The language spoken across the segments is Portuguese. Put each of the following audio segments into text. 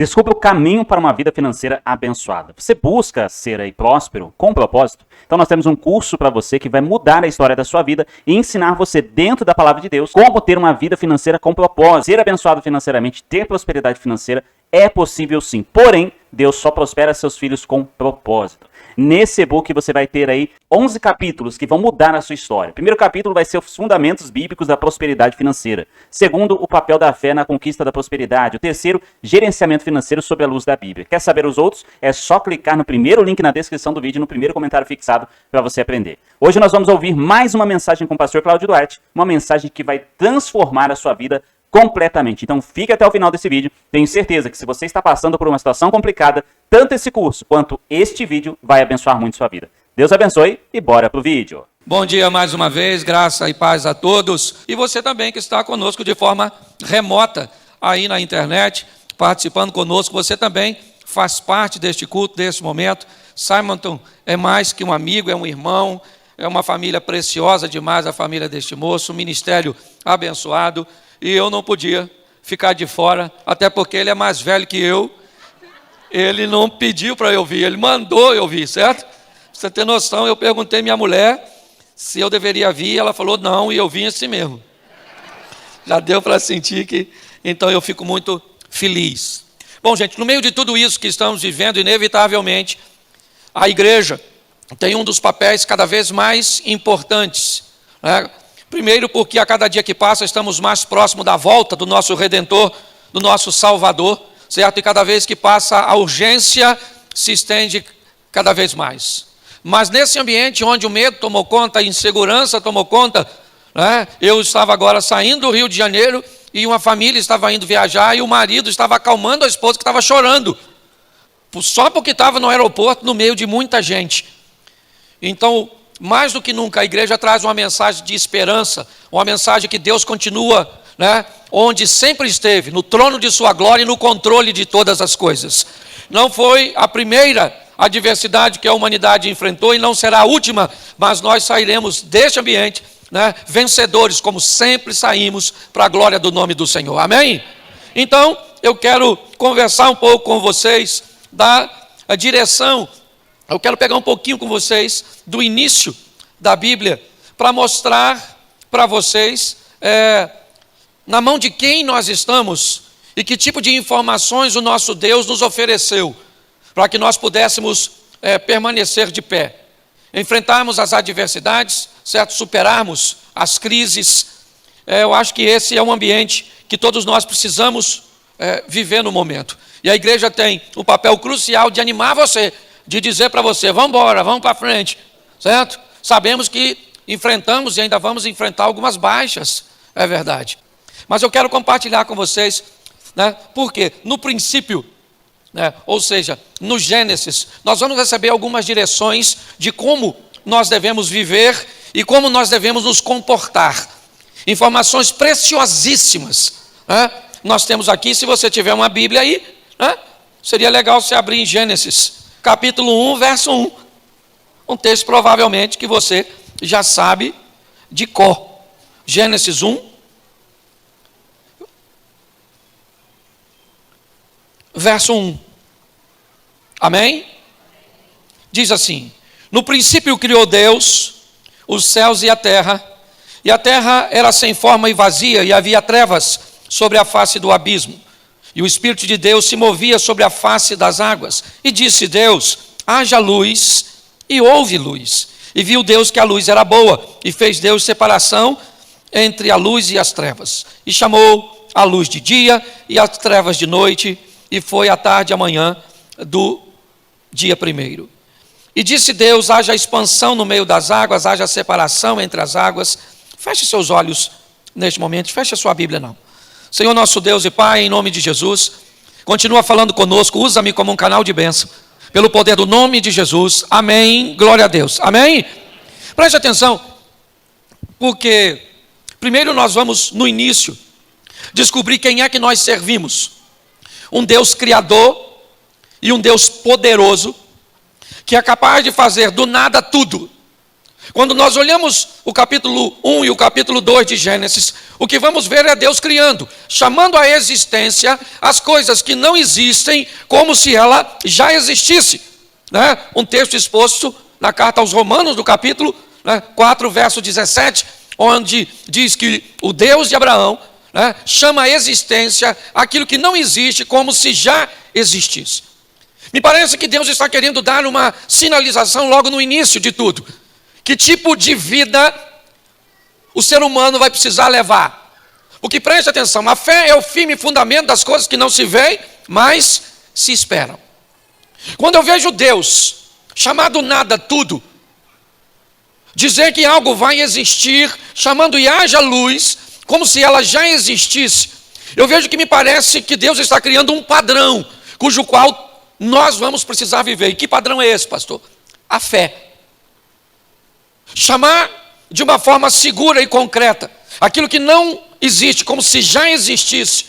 Descubra o caminho para uma vida financeira abençoada. Você busca ser aí próspero com propósito? Então nós temos um curso para você que vai mudar a história da sua vida e ensinar você dentro da palavra de Deus como ter uma vida financeira com propósito. Ser abençoado financeiramente, ter prosperidade financeira é possível sim. Porém, Deus só prospera seus filhos com propósito. Nesse e-book você vai ter aí 11 capítulos que vão mudar a sua história. O primeiro capítulo vai ser os fundamentos bíblicos da prosperidade financeira. Segundo, o papel da fé na conquista da prosperidade. O terceiro, gerenciamento financeiro sob a luz da Bíblia. Quer saber os outros? É só clicar no primeiro link na descrição do vídeo, no primeiro comentário fixado para você aprender. Hoje nós vamos ouvir mais uma mensagem com o pastor Cláudio Duarte, uma mensagem que vai transformar a sua vida completamente. Então fique até o final desse vídeo. Tenho certeza que se você está passando por uma situação complicada, tanto esse curso quanto este vídeo vai abençoar muito sua vida. Deus abençoe e bora pro vídeo. Bom dia mais uma vez, graça e paz a todos. E você também que está conosco de forma remota aí na internet, participando conosco. Você também faz parte deste culto, deste momento. Simonton é mais que um amigo, é um irmão, é uma família preciosa demais, a família deste moço, um ministério abençoado. E eu não podia ficar de fora, até porque ele é mais velho que eu. Ele não pediu para eu vir, ele mandou eu vir, certo? Pra você ter noção, eu perguntei à minha mulher se eu deveria vir, ela falou não, e eu vim assim mesmo. Já deu para sentir que... Então eu fico muito feliz. Bom, gente, no meio de tudo isso que estamos vivendo, inevitavelmente, a igreja tem um dos papéis cada vez mais importantes, né? Primeiro porque a cada dia que passa estamos mais próximos da volta do nosso Redentor, do nosso Salvador, certo? E cada vez que passa a urgência se estende cada vez mais. Mas nesse ambiente onde o medo tomou conta, a insegurança tomou conta, né? Eu estava agora saindo do Rio de Janeiro e uma família estava indo viajar e o marido estava acalmando a esposa que estava chorando, só porque estava no aeroporto no meio de muita gente. Então, mais do que nunca, a igreja traz uma mensagem de esperança, uma mensagem que Deus continua, né, onde sempre esteve, no trono de sua glória e no controle de todas as coisas. Não foi a primeira adversidade que a humanidade enfrentou e não será a última, mas nós sairemos deste ambiente, né, vencedores, como sempre saímos, para a glória do nome do Senhor. Amém? Então, eu quero conversar um pouco com vocês da direção. Eu quero pegar um pouquinho com vocês do início da Bíblia para mostrar para vocês na mão de quem nós estamos e que tipo de informações o nosso Deus nos ofereceu para que nós pudéssemos permanecer de pé, enfrentarmos as adversidades, certo? Superarmos as crises. Eu acho que esse é um ambiente que todos nós precisamos viver no momento. E a igreja tem um papel crucial de animar você, de dizer para você, vamos embora, vamos para frente, certo? Sabemos que enfrentamos e ainda vamos enfrentar algumas baixas, é verdade. Mas eu quero compartilhar com vocês, né? Porque no princípio, né, ou seja, no Gênesis, nós vamos receber algumas direções de como nós devemos viver e como nós devemos nos comportar. Informações preciosíssimas, né? Nós temos aqui, se você tiver uma Bíblia aí, né, seria legal você abrir em Gênesis capítulo 1, verso 1. Um texto provavelmente que você já sabe de cor. Gênesis 1, verso 1. Amém? Diz assim: no princípio criou Deus os céus e a terra era sem forma e vazia, e havia trevas sobre a face do abismo. E o Espírito de Deus se movia sobre a face das águas. E disse Deus, haja luz, e houve luz. E viu Deus que a luz era boa, e fez Deus separação entre a luz e as trevas. E chamou a luz de dia, e as trevas de noite, e foi a tarde e a manhã do dia primeiro. E disse Deus, haja expansão no meio das águas, haja separação entre as águas. Feche seus olhos neste momento, feche a sua Bíblia não. Senhor nosso Deus e Pai, em nome de Jesus, continua falando conosco, usa-me como um canal de bênção, pelo poder do nome de Jesus, amém, glória a Deus, amém? Preste atenção, porque primeiro nós vamos no início descobrir quem é que nós servimos. Um Deus criador e um Deus poderoso, que é capaz de fazer do nada tudo. Quando nós olhamos o capítulo 1 e o capítulo 2 de Gênesis, o que vamos ver é Deus criando, chamando à existência as coisas que não existem como se ela já existisse. Né? Um texto exposto na carta aos Romanos, do capítulo 4, verso 17, onde diz que o Deus de Abraão chama à existência aquilo que não existe como se já existisse. Me parece que Deus está querendo dar uma sinalização logo no início de tudo. Que tipo de vida o ser humano vai precisar levar? Porque preste atenção, a fé é o firme fundamento das coisas que não se veem, mas se esperam. Quando eu vejo Deus, chamado nada, tudo, dizer que algo vai existir, chamando e haja luz, como se ela já existisse, eu vejo que me parece que Deus está criando um padrão, cujo qual nós vamos precisar viver. E que padrão é esse, pastor? A fé. Chamar de uma forma segura e concreta aquilo que não existe, como se já existisse.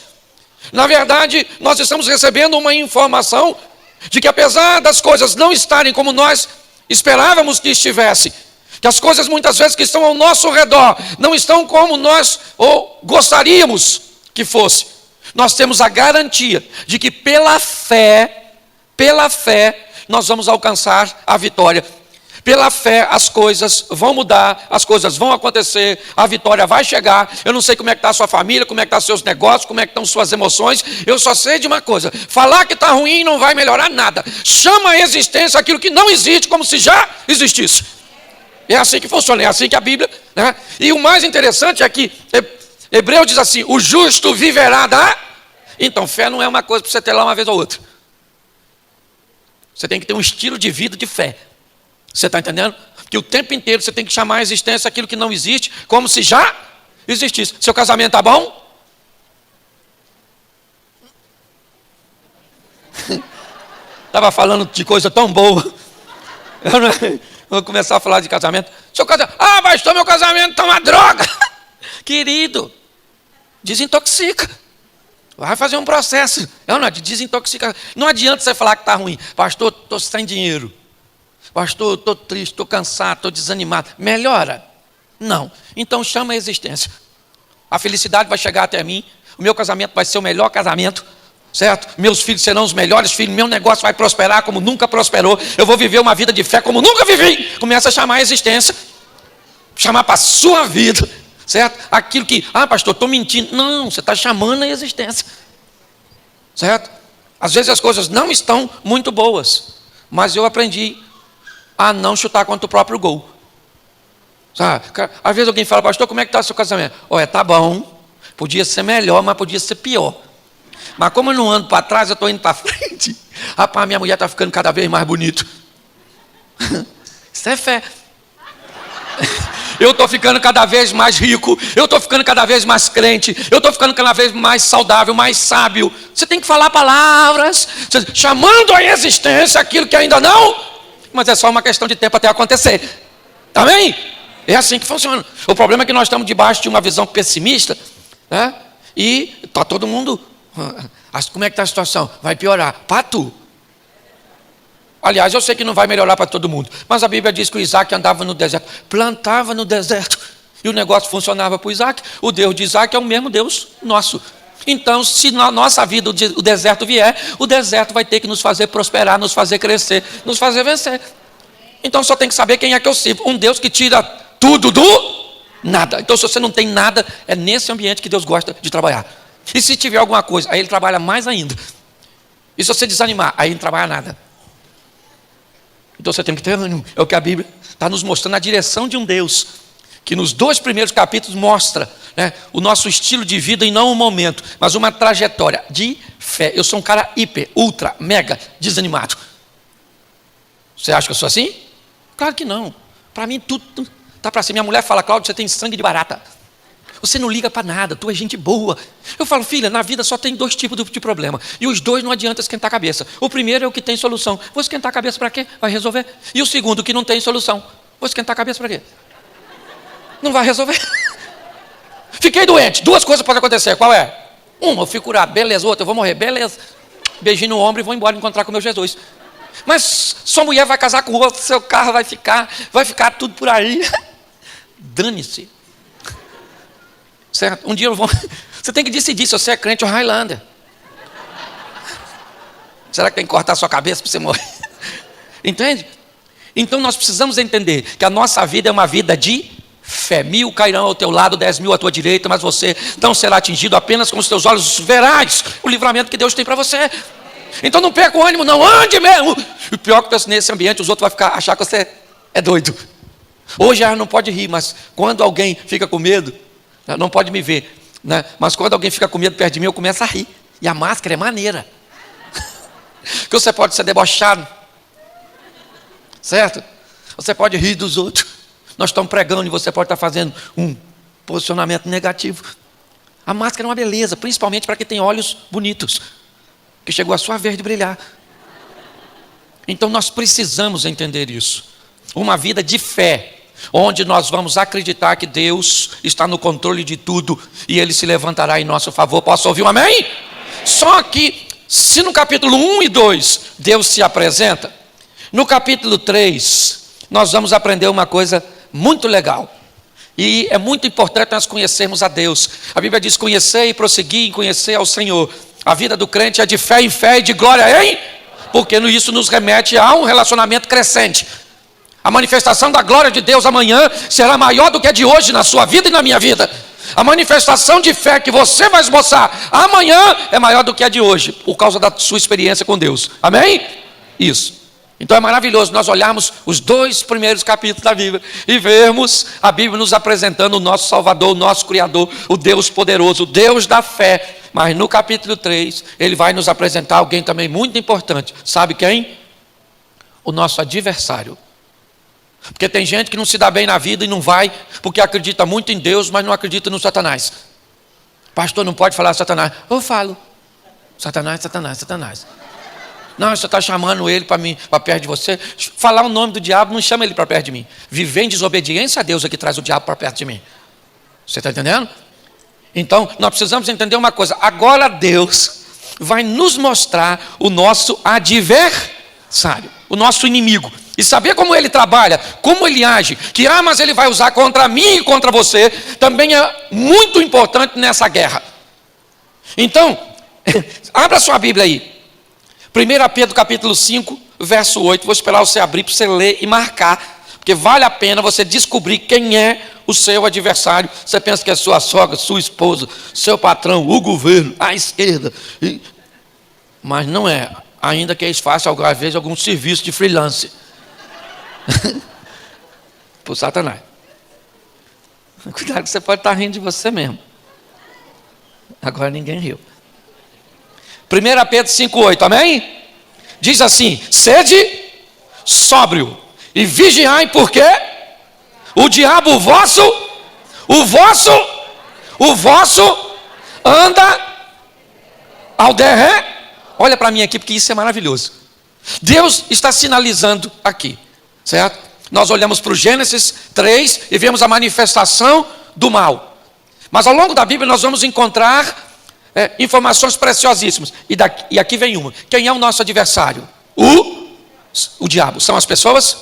Na verdade, nós estamos recebendo uma informação de que apesar das coisas não estarem como nós esperávamos que estivesse, que as coisas muitas vezes que estão ao nosso redor não estão como nós ou gostaríamos que fosse, nós temos a garantia de que pela fé, nós vamos alcançar a vitória. Pela fé as coisas vão mudar, as coisas vão acontecer, a vitória vai chegar. Eu não sei como é que está a sua família, como é que estão os seus negócios, como é que estão suas emoções. Eu só sei de uma coisa: falar que está ruim não vai melhorar nada. Chama a existência aquilo que não existe como se já existisse. É assim que funciona, é assim que a Bíblia, né? E o mais interessante é que Hebreu diz assim: o justo viverá da... Então fé não é uma coisa para você ter lá uma vez ou outra. Você tem que ter um estilo de vida de fé. Você está entendendo? Que o tempo inteiro você tem que chamar a existência aquilo que não existe, como se já existisse. Seu casamento está bom? Estava falando de coisa tão boa. Eu vou começar a falar de casamento. Seu casamento, pastor, meu casamento está uma droga. Querido, desintoxica. Vai fazer um processo. De desintoxicação. Não adianta você falar que está ruim. Pastor, estou sem dinheiro. Pastor, estou triste, estou cansado, estou desanimado. Melhora? Não. Então chama a existência. A felicidade vai chegar até mim. O meu casamento vai ser o melhor casamento. Certo? Meus filhos serão os melhores filhos. Meu negócio vai prosperar como nunca prosperou. Eu vou viver uma vida de fé como nunca vivi. Começa a chamar a existência. Chamar para a sua vida. Certo? Aquilo que, pastor, estou mentindo. Não, você está chamando a existência. Certo? Às vezes as coisas não estão muito boas. Mas eu aprendi a não chutar contra o próprio gol. Sabe? Às vezes alguém fala: pastor, como é que está o seu casamento? Tá bom, podia ser melhor, mas podia ser pior. Mas como eu não ando para trás, eu estou indo para frente. Rapaz, minha mulher está ficando cada vez mais bonita. Isso é fé. Eu estou ficando cada vez mais rico, eu estou ficando cada vez mais crente, eu estou ficando cada vez mais saudável, mais sábio. Você tem que falar palavras, chamando à existência aquilo que ainda não... Mas é só uma questão de tempo até acontecer. Amém? É assim que funciona. O problema é que nós estamos debaixo de uma visão pessimista, né? E está todo mundo... Como é que está a situação? Vai piorar. Para tu. Aliás, eu sei que não vai melhorar para todo mundo. Mas a Bíblia diz que o Isaac andava no deserto. Plantava no deserto. E o negócio funcionava para o Isaac. O Deus de Isaac é o mesmo Deus nosso. Então, se na nossa vida o deserto vier, o deserto vai ter que nos fazer prosperar, nos fazer crescer, nos fazer vencer. Então só tem que saber quem é que eu sirvo. Um Deus que tira tudo do nada. Então se você não tem nada, é nesse ambiente que Deus gosta de trabalhar. E se tiver alguma coisa, aí Ele trabalha mais ainda. E se você desanimar, aí Ele não trabalha nada. Então você tem que ter ânimo. É o que a Bíblia está nos mostrando, a direção de um Deus que nos 2 primeiros capítulos mostra, né, o nosso estilo de vida e não um momento, mas uma trajetória de fé. Eu sou um cara hiper, ultra, mega desanimado. Você acha que eu sou assim? Claro que não. Para mim tudo está para cima. Minha mulher fala: Cláudio, você tem sangue de barata. Você não liga para nada, tu é gente boa. Eu falo: filha, na vida só tem 2 tipos de problema. E os 2 não adianta esquentar a cabeça. O primeiro é o que tem solução. Vou esquentar a cabeça para quê? Vai resolver. E o segundo, o que não tem solução. Vou esquentar a cabeça para quê? Não vai resolver. Fiquei doente. 2 coisas podem acontecer. Qual é? Uma, eu fico curado. Beleza. Outra, eu vou morrer. Beleza. Beijinho no ombro e vou embora encontrar com o meu Jesus. Mas sua mulher vai casar com outro, seu carro vai ficar tudo por aí. Dane-se. Certo? Um dia eu vou... Você tem que decidir se você é crente ou Highlander. Será que tem que cortar a sua cabeça para você morrer? Entende? Então nós precisamos entender que a nossa vida é uma vida de fé. 1000 cairão ao teu lado, 10.000 à tua direita, mas você não será atingido, apenas com os teus olhos verás o livramento que Deus tem para você. Então não perca o ânimo, não, ande mesmo. E o pior que nesse ambiente, os outros vão achar que você é doido. Hoje não pode rir, mas quando alguém fica com medo, não pode me ver, né? Mas quando alguém fica com medo perto de mim, eu começo a rir. E a máscara é maneira. Que você pode ser debochado, certo? Você pode rir dos outros. Nós estamos pregando e você pode estar fazendo um posicionamento negativo. A máscara é uma beleza, principalmente para quem tem olhos bonitos, que chegou a sua vez de brilhar. Então nós precisamos entender isso. Uma vida de fé, onde nós vamos acreditar que Deus está no controle de tudo e Ele se levantará em nosso favor. Posso ouvir um amém? Só que, se no capítulo 1 e 2 Deus se apresenta, no capítulo 3 nós vamos aprender uma coisa muito legal. E é muito importante nós conhecermos a Deus. A Bíblia diz: conhecer e prosseguir em conhecer ao Senhor. A vida do crente é de fé em fé e de glória em... Porque isso nos remete a um relacionamento crescente. A manifestação da glória de Deus amanhã será maior do que a de hoje na sua vida e na minha vida. A manifestação de fé que você vai esboçar amanhã é maior do que a de hoje, por causa da sua experiência com Deus. Amém? Isso. Então é maravilhoso nós olharmos os 2 primeiros capítulos da Bíblia e vermos a Bíblia nos apresentando o nosso Salvador, o nosso Criador, o Deus poderoso, o Deus da fé. Mas no capítulo 3, ele vai nos apresentar alguém também muito importante. Sabe quem? O nosso adversário. Porque tem gente que não se dá bem na vida e não vai, porque acredita muito em Deus, mas não acredita no Satanás. Pastor, não pode falar Satanás. Eu falo. Satanás, Satanás, Satanás. Não, você está chamando ele para perto de você. Falar o nome do diabo, não chama ele para perto de mim. Viver em desobediência a Deus é que traz o diabo para perto de mim. Você está entendendo? Então, nós precisamos entender uma coisa. Agora Deus vai nos mostrar o nosso adversário, o nosso inimigo. E saber como ele trabalha, como ele age, que armas ele vai usar contra mim e contra você, também é muito importante nessa guerra. Então, abra sua Bíblia aí. 1 Pedro capítulo 5, verso 8. Vou esperar você abrir para você ler e marcar, porque vale a pena você descobrir quem é o seu adversário. Você pensa que é sua sogra, sua esposa, seu patrão, o governo, a esquerda. Mas não é. Ainda que eles façam, às vezes, algum serviço de freelance. Por Satanás. Cuidado que você pode estar rindo de você mesmo. Agora ninguém riu. 1 Pedro 5,8, amém? Diz assim: sede sóbrio e vigiai, porque o diabo o vosso anda ao derré. Olha para mim aqui, porque isso é maravilhoso. Deus está sinalizando aqui, certo? Nós olhamos para o Gênesis 3 e vemos a manifestação do mal. Mas ao longo da Bíblia nós vamos encontrar informações preciosíssimas. E aqui vem uma. Quem é o nosso adversário? O diabo. São as pessoas?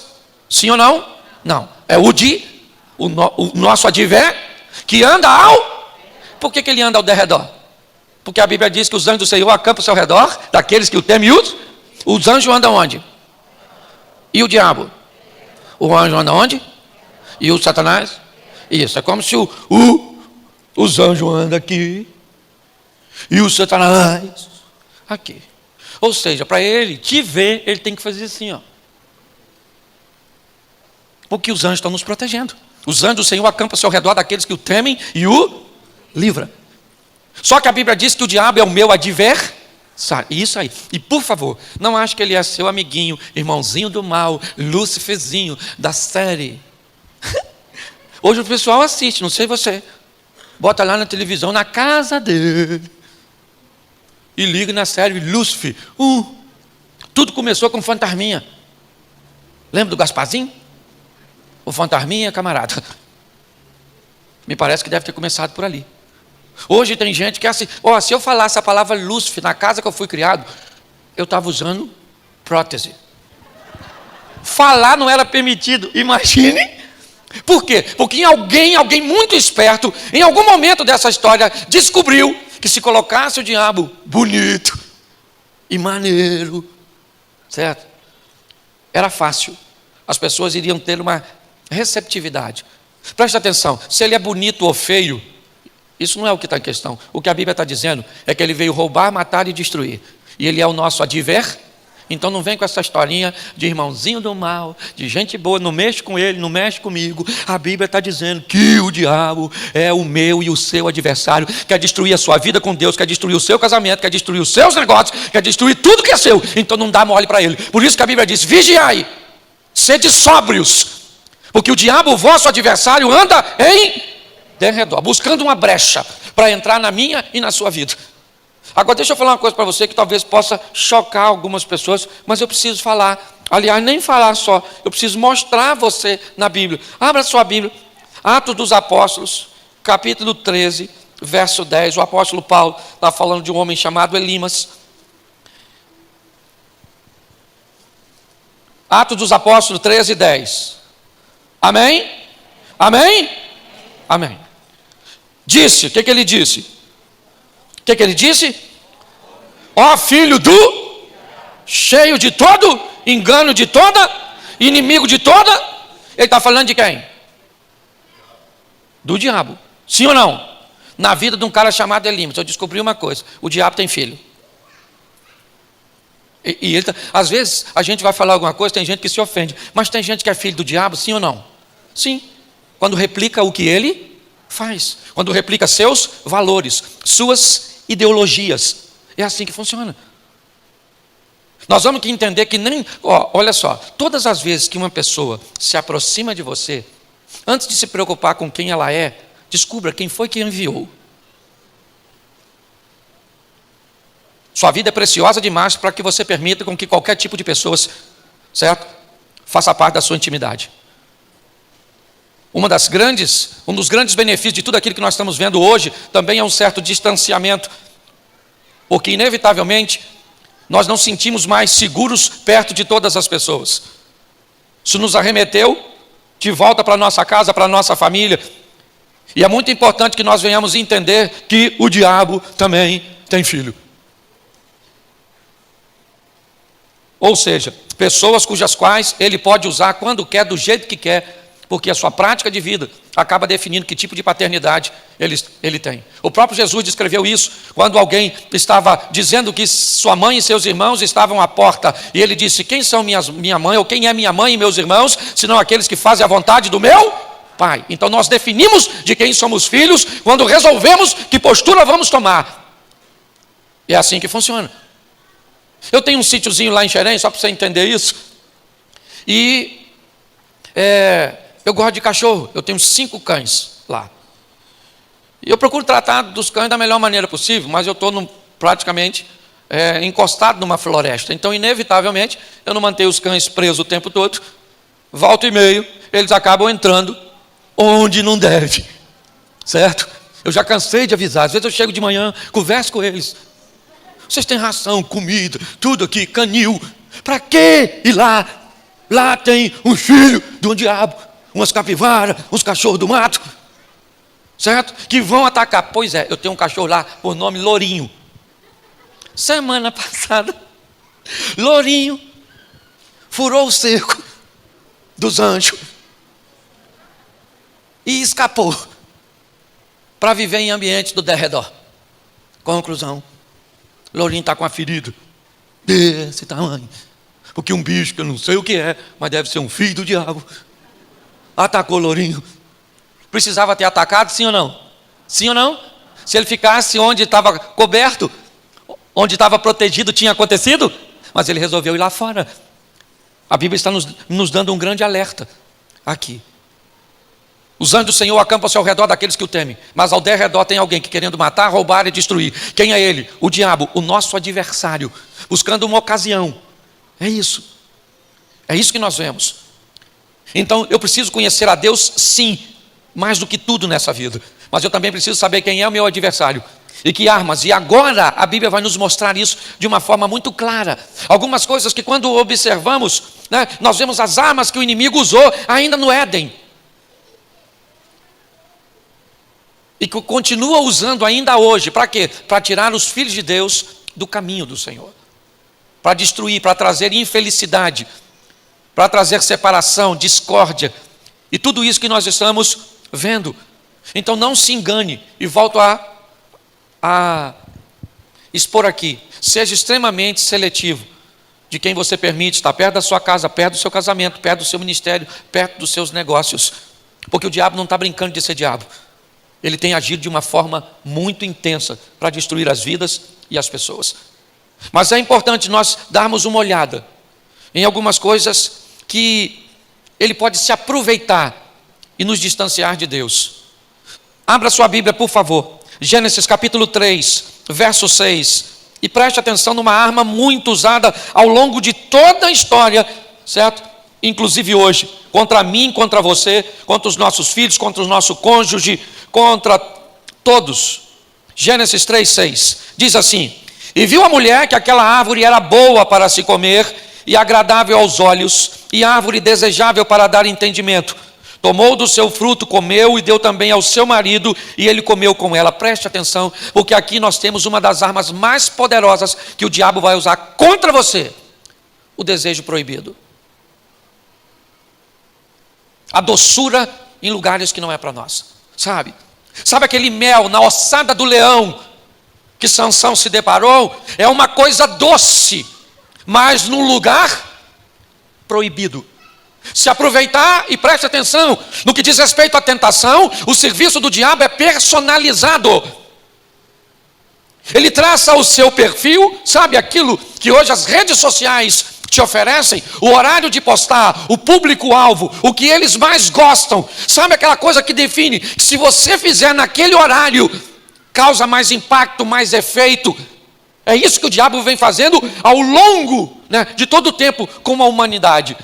Sim ou não? Não. É o nosso adversário que anda ao... Por que ele anda ao derredor? Porque a Bíblia diz que os anjos do Senhor acampam ao seu redor, daqueles que o temem. Os anjos andam onde? E o diabo? O anjo anda onde? E o Satanás? Isso, é como se os anjos andam aqui e o Satanás aqui. Ou seja, para ele te ver, ele tem que fazer assim, ó. Porque os anjos estão nos protegendo. Os anjos do Senhor acampam ao seu redor daqueles que o temem e o livra. Só que a Bíblia diz que o diabo é o meu adversário. Isso aí. E por favor, não ache que ele é seu amiguinho, irmãozinho do mal, Luciferzinho da série. Hoje o pessoal assiste, não sei você. Bota lá na televisão, na casa dele. E liga na série Lúcifer. Tudo começou com fantasminha. Lembra do Gasparzinho? O fantasminha, camarada. Me parece que deve ter começado por ali. Hoje tem gente que é assim. Se eu falasse a palavra Lúcifer na casa que eu fui criado, eu estava usando prótese. falar não era permitido. Imagine. Por quê? Porque alguém muito esperto, em algum momento dessa história, descobriu que se colocasse o diabo bonito e maneiro, certo? Era fácil. As pessoas iriam ter uma receptividade. Preste atenção, se ele é bonito ou feio, isso não é o que está em questão. O que a Bíblia está dizendo é que ele veio roubar, matar e destruir. E ele é o nosso adversário. Então não vem com essa historinha de irmãozinho do mal, de gente boa, não mexe com ele, não mexe comigo. A Bíblia está dizendo que o diabo é o meu e o seu adversário, quer destruir a sua vida com Deus, quer destruir o seu casamento, quer destruir os seus negócios, quer destruir tudo que é seu. Então não dá mole para ele. Por isso que a Bíblia diz, vigiai, sede sóbrios, porque o diabo, o vosso adversário, anda em derredor, buscando uma brecha para entrar na minha e na sua vida. Agora deixa eu falar uma coisa para você que talvez possa chocar algumas pessoas, mas eu preciso falar, aliás, nem falar só, eu preciso mostrar a você na Bíblia. Abra sua Bíblia, Atos dos Apóstolos, capítulo 13, verso 10, o apóstolo Paulo está falando de um homem chamado Elimas. Atos dos Apóstolos 13, 10. Amém? Amém? Amém. Disse, o que ele disse? O que ele disse? Ó filho do, cheio de todo, engano de toda, inimigo de toda. Ele está falando de quem? Do diabo. Sim ou não? Na vida de um cara chamado Elimas, eu descobri uma coisa: o diabo tem filho. E ele às vezes a gente vai falar alguma coisa, tem gente que se ofende, mas tem gente que é filho do diabo, sim ou não? Sim. Quando replica o que ele faz, quando replica seus valores, suas ideologias. É assim que funciona. Nós vamos que entender que nem... olha só, todas as vezes que uma pessoa se aproxima de você, antes de se preocupar com quem ela é, descubra quem foi que enviou. Sua vida é preciosa demais para que você permita com que qualquer tipo de pessoas, certo, faça parte da sua intimidade. Um dos grandes benefícios de tudo aquilo que nós estamos vendo hoje também é um certo distanciamento, porque inevitavelmente nós não sentimos mais seguros perto de todas as pessoas. Isso nos arremeteu de volta para a nossa casa, para a nossa família, e é muito importante que nós venhamos entender que o diabo também tem filho. Ou seja, pessoas cujas quais ele pode usar quando quer, do jeito que quer, porque a sua prática de vida acaba definindo que tipo de paternidade ele tem. O próprio Jesus descreveu isso quando alguém estava dizendo que sua mãe e seus irmãos estavam à porta, e ele disse, quem são minha mãe, ou quem é minha mãe e meus irmãos, senão aqueles que fazem a vontade do meu Pai. Então nós definimos de quem somos filhos quando resolvemos que postura vamos tomar. É assim que funciona. Eu tenho um sítiozinho lá em Xerém, só para você entender isso, e eu gosto de cachorro, eu tenho 5 cães lá. E eu procuro tratar dos cães da melhor maneira possível, mas eu estou praticamente encostado numa floresta. Então, inevitavelmente, eu não mantenho os cães presos o tempo todo. Volta e meio, eles acabam entrando onde não deve. Certo? Eu já cansei de avisar. Às vezes eu chego de manhã, converso com eles. Vocês têm ração, comida, tudo aqui, canil. Para quê ir lá? Lá tem um filho de um diabo, umas capivaras, uns cachorros do mato, certo? Que vão atacar. Pois é, eu tenho um cachorro lá por nome Lourinho. Semana passada, Lourinho furou o cerco dos anjos e escapou para viver em ambiente do derredor. Conclusão, Lourinho está com a ferida desse tamanho. Porque um bicho que eu não sei o que é, mas deve ser um filho do diabo, atacou o Lourinho. Precisava ter atacado, sim ou não? Sim ou não? Se ele ficasse onde estava coberto, onde estava protegido, tinha acontecido? Mas ele resolveu ir lá fora. A Bíblia está nos dando um grande alerta aqui. Os anjos do Senhor acampam-se ao redor daqueles que o temem, mas ao derredor tem alguém que querendo matar, roubar e destruir. Quem é ele? O diabo, o nosso adversário, buscando uma ocasião. É isso que nós vemos. Então eu preciso conhecer a Deus, sim, mais do que tudo nessa vida, mas eu também preciso saber quem é o meu adversário. E que armas? E agora a Bíblia vai nos mostrar isso de uma forma muito clara. Algumas coisas que quando observamos, né, nós vemos as armas que o inimigo usou ainda no Éden. E que continua usando ainda hoje. Para quê? Para tirar os filhos de Deus do caminho do Senhor. Para destruir, para trazer infelicidade, para trazer separação, discórdia. E tudo isso que nós estamos vendo. Então não se engane. E volto a expor aqui. Seja extremamente seletivo de quem você permite estar perto da sua casa, perto do seu casamento, perto do seu ministério, perto dos seus negócios. Porque o diabo não está brincando de ser diabo. Ele tem agido de uma forma muito intensa para destruir as vidas e as pessoas. Mas é importante nós darmos uma olhada em algumas coisas que ele pode se aproveitar e nos distanciar de Deus. Abra sua Bíblia, por favor. Gênesis capítulo 3, verso 6. E preste atenção numa arma muito usada ao longo de toda a história, certo? Inclusive hoje, contra mim, contra você, contra os nossos filhos, contra o nosso cônjuge, contra todos. Gênesis 3, 6. Diz assim: e viu a mulher que aquela árvore era boa para se comer, e agradável aos olhos, e árvore desejável para dar entendimento. Tomou do seu fruto, comeu e deu também ao seu marido, e ele comeu com ela. Preste atenção, porque aqui nós temos uma das armas mais poderosas que o diabo vai usar contra você: o desejo proibido. A doçura em lugares que não é para nós. Sabe aquele mel na ossada do leão que Sansão se deparou? É uma coisa doce, mas num lugar proibido. Se aproveitar, e preste atenção, no que diz respeito à tentação, o serviço do diabo é personalizado. Ele traça o seu perfil, sabe aquilo que hoje as redes sociais te oferecem, o horário de postar, o público-alvo, o que eles mais gostam. Sabe aquela coisa que define que se você fizer naquele horário, causa mais impacto, mais efeito. É isso que o diabo vem fazendo ao longo, né, de todo o tempo com a humanidade.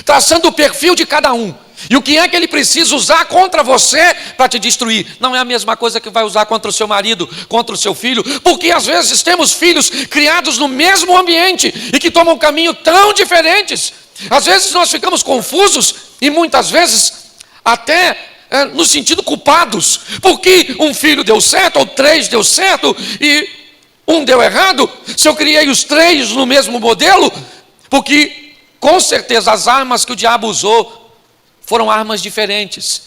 Traçando o perfil de cada um. E o que é que ele precisa usar contra você para te destruir? Não é a mesma coisa que vai usar contra o seu marido, contra o seu filho. Porque às vezes temos filhos criados no mesmo ambiente e que tomam caminho tão diferentes. Às vezes nós ficamos confusos e muitas vezes até no sentido culpados. Porque um filho deu certo ou 3 deu certo e um deu errado. Se eu criei os 3 no mesmo modelo, porque com certeza as armas que o diabo usou foram armas diferentes.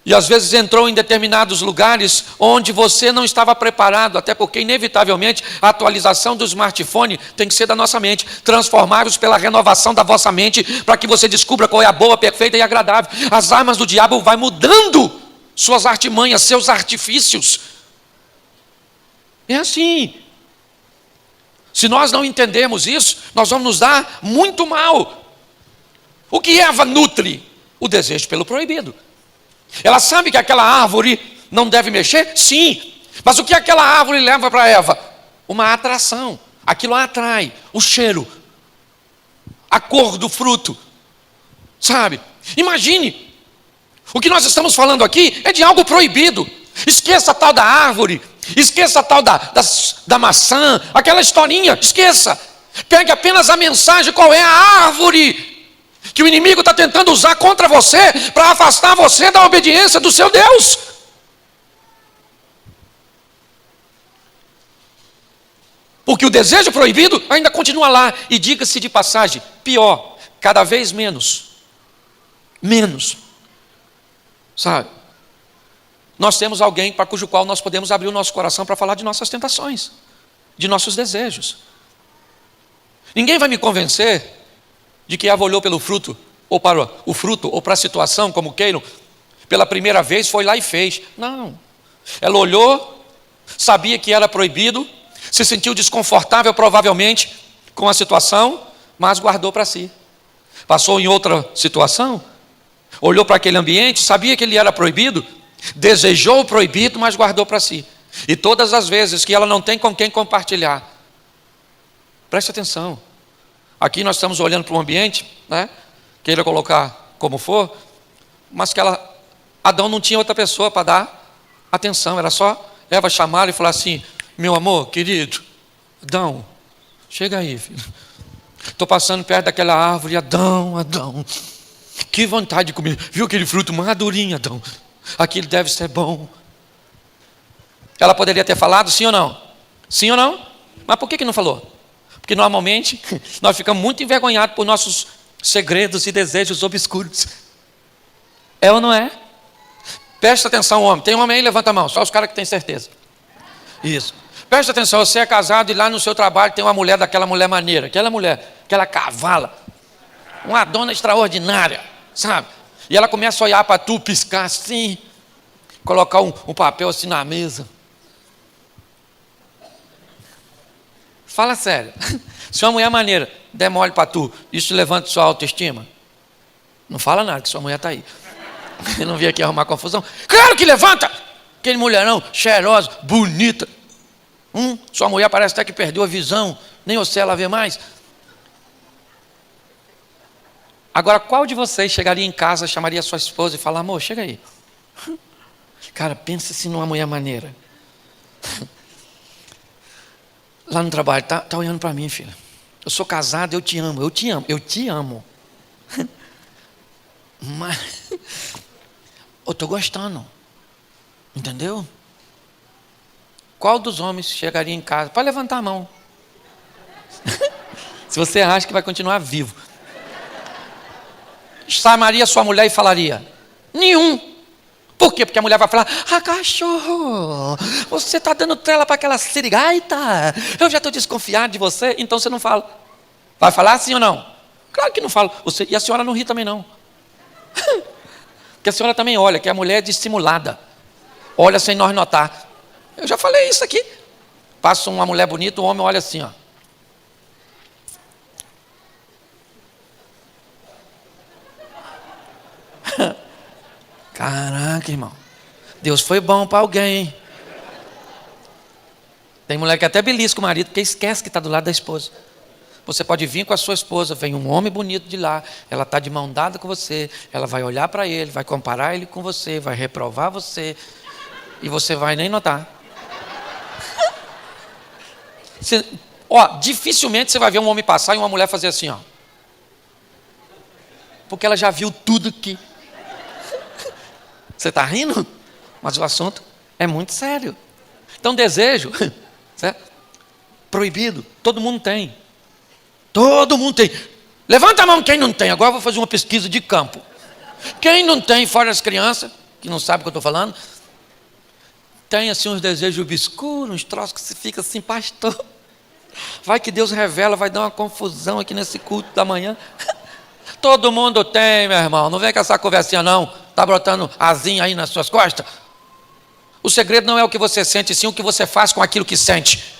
E às vezes entrou em determinados lugares onde você não estava preparado, até porque inevitavelmente a atualização do smartphone tem que ser da nossa mente. Transformar-os pela renovação da vossa mente, para que você descubra qual é a boa, perfeita e agradável. As armas do diabo vai mudando suas artimanhas, seus artifícios. É assim. Se nós não entendermos isso, nós vamos nos dar muito mal. O que Eva nutre? O desejo pelo proibido. Ela sabe que aquela árvore não deve mexer? Sim. Mas o que aquela árvore leva para Eva? Uma atração. Aquilo a atrai. O cheiro. A cor do fruto. Sabe? Imagine. O que nós estamos falando aqui é de algo proibido. Esqueça a tal da árvore. Esqueça a tal da maçã. Aquela historinha. Esqueça. Pegue apenas a mensagem. Qual é a árvore que o inimigo está tentando usar contra você para afastar você da obediência do seu Deus? Porque o desejo proibido ainda continua lá. E diga-se de passagem, pior, cada vez menos. Menos. Sabe? Nós temos alguém para cujo qual nós podemos abrir o nosso coração para falar de nossas tentações, de nossos desejos. Ninguém vai me convencer de que Eva olhou pelo fruto, ou para o fruto, ou para a situação, como queiram, pela primeira vez foi lá e fez. Não. Ela olhou, sabia que era proibido, se sentiu desconfortável provavelmente com a situação, mas guardou para si. Passou em outra situação, olhou para aquele ambiente, sabia que ele era proibido, desejou o proibido, mas guardou para si. E todas as vezes que ela não tem com quem compartilhar, preste atenção. Aqui nós estamos olhando para um ambiente, né? Queira colocar como for, mas que Adão não tinha outra pessoa para dar atenção, era só Eva chamaram e falou assim: meu amor, querido, Adão, chega aí, filho. Estou passando perto daquela árvore. Adão, que vontade de comer. Viu aquele fruto madurinho, Adão? Aquilo deve ser bom. Ela poderia ter falado sim ou não? Sim ou não? Mas por que não falou? Porque normalmente nós ficamos muito envergonhados por nossos segredos e desejos obscuros. É ou não é? Presta atenção, homem. Tem homem aí? Levanta a mão. Só os caras que têm certeza. Isso. Presta atenção. Você é casado e lá no seu trabalho tem uma mulher daquela mulher maneira. Aquela mulher, aquela cavala. Uma dona extraordinária, sabe? E ela começa a olhar para tu, piscar assim. Colocar um papel assim na mesa. Fala sério. Se uma mulher maneira der mole para tu, isso levanta sua autoestima? Não fala nada, que sua mulher está aí. Eu não vim aqui arrumar confusão. Claro que levanta! Aquele mulherão, cheirosa, bonita. Sua mulher parece até que perdeu a visão. Nem você ela vê mais. Agora, qual de vocês chegaria em casa, chamaria sua esposa e falaria: amor, chega aí. Cara, pensa se numa mulher maneira. Lá no trabalho, tá olhando para mim, filha. Eu sou casado, eu te amo. Mas eu estou gostando. Entendeu? Qual dos homens chegaria em casa? Pode levantar a mão. Se você acha que vai continuar vivo. Chamaria sua mulher e falaria: nenhum. Por quê? Porque a mulher vai falar: cachorro, você está dando trela para aquela sirigaita. Eu já estou desconfiado de você. Então você não fala. Vai falar sim ou não? Claro que não falo. E a senhora não ri também não. Porque a senhora também olha, que a mulher é dissimulada. Olha sem nós notar. Eu já falei isso aqui. Passa uma mulher bonita, o homem olha assim, ó. Caraca, irmão. Deus foi bom para alguém, hein? Tem mulher que até belisca o marido porque esquece que está do lado da esposa. Você pode vir com a sua esposa, vem um homem bonito de lá, ela está de mão dada com você, ela vai olhar para ele, vai comparar ele com você, vai reprovar você, e você vai nem notar. Dificilmente você vai ver um homem passar e uma mulher fazer assim, ó. Porque ela já viu tudo que... Você está rindo? Mas o assunto é muito sério. Então, desejo, certo? Proibido, todo mundo tem. Todo mundo tem. Levanta a mão quem não tem. Agora eu vou fazer uma pesquisa de campo. Quem não tem, fora as crianças, que não sabem o que eu estou falando, tem assim uns desejos obscuros, uns troços que você fica assim: pastor, vai que Deus revela, vai dar uma confusão aqui nesse culto da manhã. Todo mundo tem, meu irmão. Não vem com essa conversinha não. Está brotando asinha aí nas suas costas. O segredo não é o que você sente, sim o que você faz com aquilo que sente.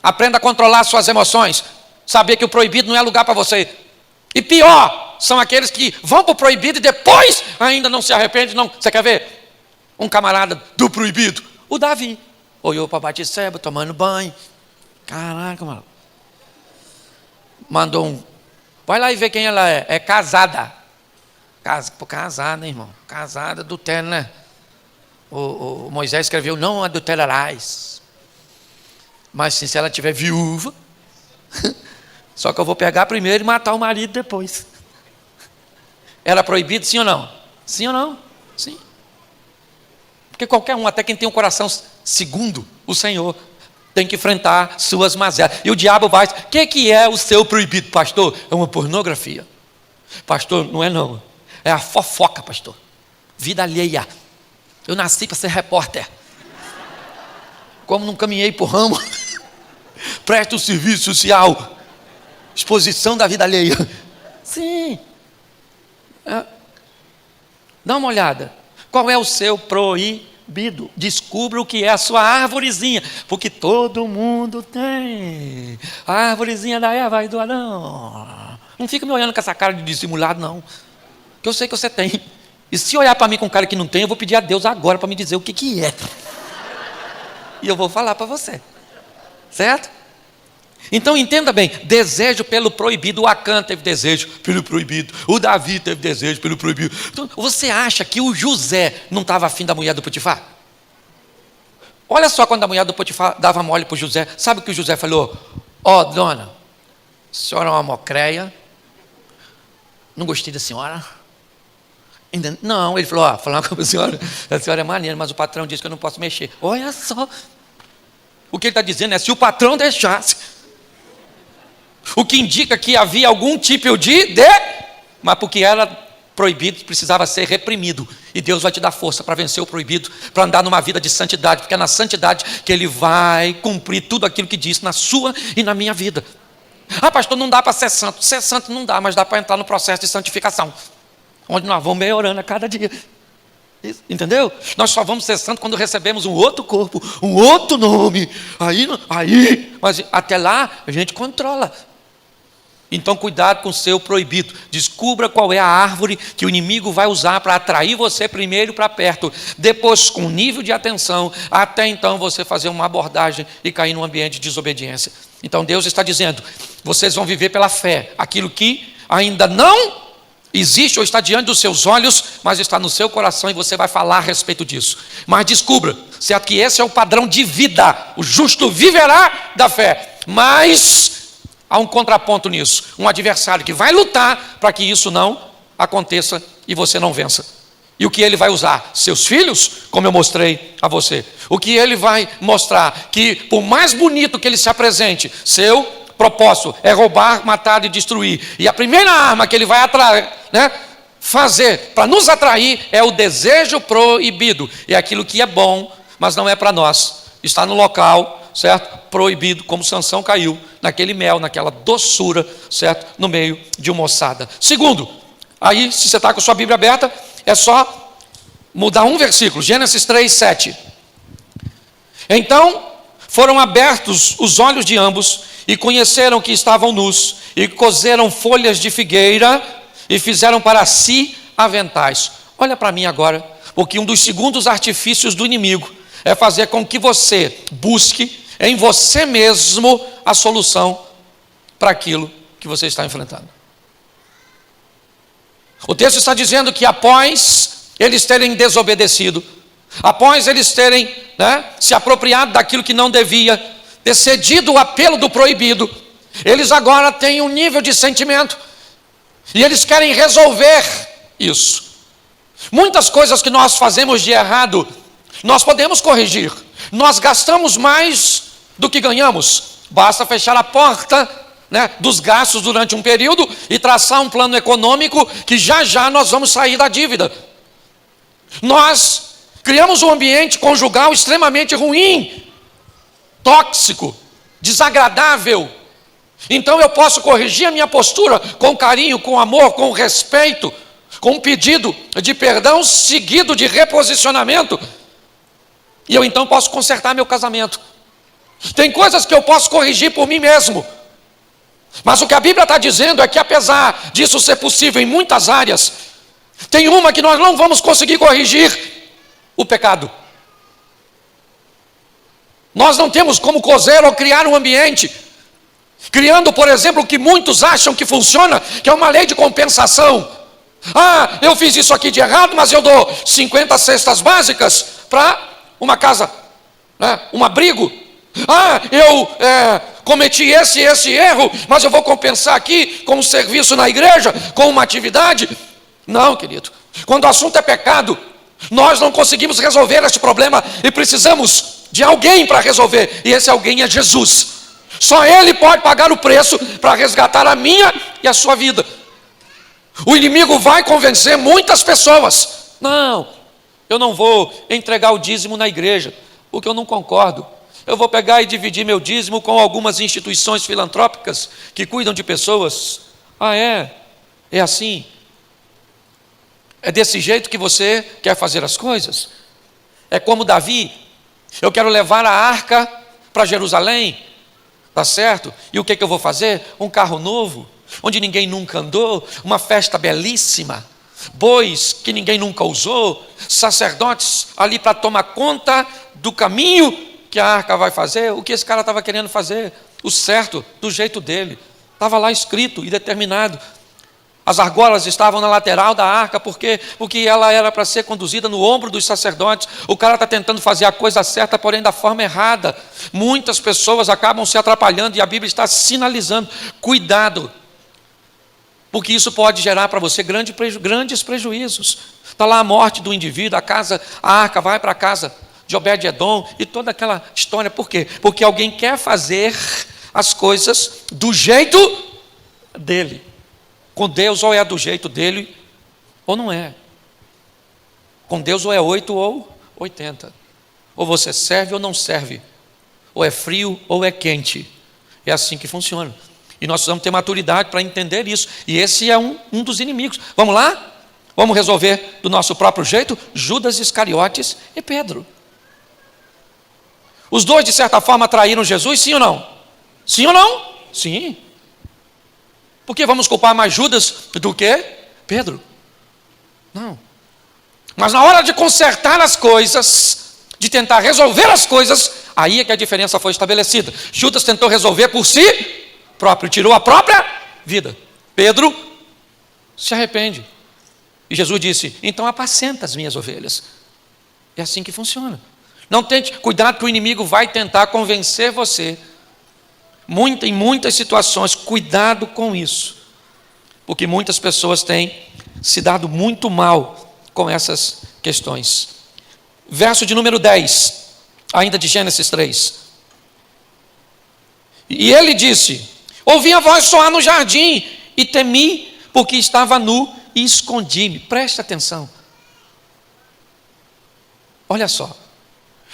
Aprenda a controlar suas emoções. Saber que o proibido não é lugar para você. E pior, são aqueles que vão para o proibido e depois ainda não se arrependem. Não. Você quer ver? Um camarada do proibido, o Davi, olhou para Batseba tomando banho. Caraca, mano. Mandou um: vai lá e vê quem ela é. É casada. Casada, irmão. Casada, adultério, né? O Moisés escreveu: não adulterarás. Mas se ela tiver viúva, só que eu vou pegar primeiro e matar o marido depois. Era proibido, sim ou não? Sim ou não? Sim. Porque qualquer um, até quem tem um coração segundo o Senhor, tem que enfrentar suas mazelas. E o diabo vai: o que é o seu proibido, pastor? É uma pornografia. Pastor, não é não. É a fofoca, pastor. Vida alheia. Eu nasci para ser repórter. Como não caminhei por ramo, presto serviço social. Exposição da vida alheia. Sim. Dá uma olhada. Qual é o seu proibido? Descubra o que é a sua árvorezinha. Porque todo mundo tem. A árvorezinha da Eva e do Adão. Não fica me olhando com essa cara de dissimulado, não. Que eu sei que você tem. E se olhar para mim com um cara que não tem, eu vou pedir a Deus agora para me dizer o que é. E eu vou falar para você. Certo? Então entenda bem, desejo pelo proibido. O Acã teve desejo pelo proibido. O Davi teve desejo pelo proibido. Então, você acha que o José não estava afim da mulher do Potifar? Olha só quando a mulher do Potifar dava mole para o José. Sabe o que o José falou? Ó, dona, a senhora é uma mocreia. Não gostei da senhora. Ainda não, ele falou, falar com a senhora é maneira, mas o patrão disse que eu não posso mexer. Olha só. O que ele está dizendo é, se o patrão deixasse. O que indica que havia algum tipo mas porque era proibido, precisava ser reprimido. E Deus vai te dar força para vencer o proibido, para andar numa vida de santidade, porque é na santidade que Ele vai cumprir tudo aquilo que disse na sua e na minha vida. Pastor, não dá para ser santo. Ser santo não dá, mas dá para entrar no processo de santificação, onde nós vamos melhorando a cada dia. Isso, entendeu? Nós só vamos ser santos quando recebemos um outro corpo, um outro nome. Mas até lá a gente controla. Então cuidado com o seu proibido. Descubra qual é a árvore que o inimigo vai usar para atrair você primeiro para perto, depois com nível de atenção, até então você fazer uma abordagem e cair num ambiente de desobediência. Então Deus está dizendo, vocês vão viver pela fé, aquilo que ainda não existe ou está diante dos seus olhos, mas está no seu coração e você vai falar a respeito disso. Mas descubra, se é que esse é o padrão de vida, o justo viverá da fé, mas há um contraponto nisso, um adversário que vai lutar para que isso não aconteça e você não vença. E o que ele vai usar? Seus filhos, como eu mostrei a você. O que ele vai mostrar? Que por mais bonito que ele se apresente, seu propósito é roubar, matar e destruir. E a primeira arma que ele vai fazer para nos atrair é o desejo proibido. É aquilo que é bom, mas não é para nós. Está no local, certo? Proibido, como Sansão caiu naquele mel, naquela doçura, certo? No meio de uma ossada. Segundo, aí se você está com a sua Bíblia aberta, é só mudar um versículo, Gênesis 3, 7. Então foram abertos os olhos de ambos e conheceram que estavam nus e coseram folhas de figueira e fizeram para si aventais. Olha para mim agora, porque um dos segundos artifícios do inimigo é fazer com que você busque em você mesmo a solução para aquilo que você está enfrentando. O texto está dizendo que após eles terem desobedecido, após eles terem se apropriado daquilo que não devia, ter cedido o apelo do proibido, eles agora têm um nível de sentimento e eles querem resolver isso. Muitas coisas que nós fazemos de errado, nós podemos corrigir. Nós gastamos mais do que ganhamos. Basta fechar a porta dos gastos durante um período e traçar um plano econômico que já já nós vamos sair da dívida. Nós criamos um ambiente conjugal extremamente ruim, tóxico, desagradável. Então eu posso corrigir a minha postura com carinho, com amor, com respeito, com um pedido de perdão seguido de reposicionamento. E eu então posso consertar meu casamento. Tem coisas que eu posso corrigir por mim mesmo. Mas o que a Bíblia está dizendo é que apesar disso ser possível em muitas áreas, tem uma que nós não vamos conseguir corrigir: o pecado. Nós não temos como coser ou criar um ambiente, criando, por exemplo, o que muitos acham que funciona, que é uma lei de compensação. Eu fiz isso aqui de errado, mas eu dou 50 cestas básicas para uma casa, um abrigo. Eu cometi esse erro, mas eu vou compensar aqui com um serviço na igreja, com uma atividade. Não, querido. Quando o assunto é pecado, nós não conseguimos resolver este problema e precisamos de alguém para resolver. E esse alguém é Jesus. Só Ele pode pagar o preço para resgatar a minha e a sua vida. O inimigo vai convencer muitas pessoas. Não, eu não vou entregar o dízimo na igreja, porque eu não concordo. Eu vou pegar e dividir meu dízimo com algumas instituições filantrópicas que cuidam de pessoas. É assim? É desse jeito que você quer fazer as coisas? É como Davi: eu quero levar a arca para Jerusalém, tá certo? E o que eu vou fazer? Um carro novo, onde ninguém nunca andou, uma festa belíssima, bois que ninguém nunca usou, sacerdotes ali para tomar conta do caminho que a arca vai fazer. O que esse cara estava querendo fazer? O certo, do jeito dele. Estava lá escrito e determinado. As argolas estavam na lateral da arca, porque ela era para ser conduzida no ombro dos sacerdotes. O cara está tentando fazer a coisa certa, porém da forma errada. Muitas pessoas acabam se atrapalhando e a Bíblia está sinalizando: cuidado, porque isso pode gerar para você grandes prejuízos. Está lá a morte do indivíduo, a arca vai para a casa de Obed-Edom e toda aquela história. Por quê? Porque alguém quer fazer as coisas do jeito dele. Com Deus, ou é do jeito dele, ou não é. Com Deus, ou é 8 ou 80. Ou você serve ou não serve. Ou é frio ou é quente. É assim que funciona. E nós precisamos ter maturidade para entender isso. E esse é um dos inimigos. Vamos lá? Vamos resolver do nosso próprio jeito? Judas Iscariotes e Pedro. Os dois, de certa forma, traíram Jesus, sim ou não? Sim ou não? Sim. Por que vamos culpar mais Judas do que Pedro? Não. Mas na hora de consertar as coisas, de tentar resolver as coisas, aí é que a diferença foi estabelecida. Judas tentou resolver por si próprio, tirou a própria vida. Pedro se arrepende. E Jesus disse: então apacenta as minhas ovelhas. É assim que funciona. Não tente, cuidado que o inimigo vai tentar convencer você. Em muitas situações, cuidado com isso. Porque muitas pessoas têm se dado muito mal com essas questões. Verso de número 10, ainda de Gênesis 3. E ele disse: ouvi a voz soar no jardim e temi, porque estava nu e escondi-me. Preste atenção. Olha só.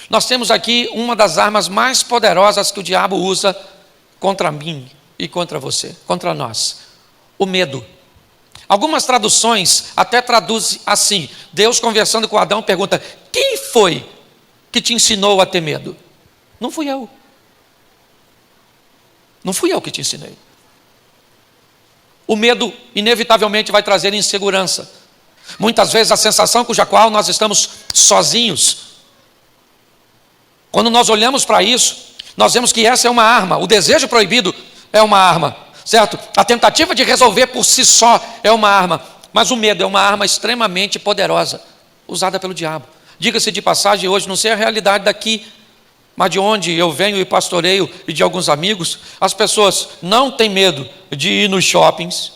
Nós temos aqui uma das armas mais poderosas que o diabo usa contra mim e contra você, contra nós: o medo. Algumas traduções até traduzem assim: Deus conversando com Adão pergunta: quem foi que te ensinou a ter medo? Não fui eu. Não fui eu que te ensinei. O medo inevitavelmente vai trazer insegurança. Muitas vezes a sensação com a qual nós estamos sozinhos. Quando nós olhamos para isso, nós vemos que essa é uma arma. O desejo proibido é uma arma, certo? A tentativa de resolver por si só é uma arma. Mas o medo é uma arma extremamente poderosa, usada pelo diabo. Diga-se de passagem, hoje, não sei a realidade daqui, mas de onde eu venho e pastoreio e de alguns amigos, as pessoas não têm medo de ir nos shoppings,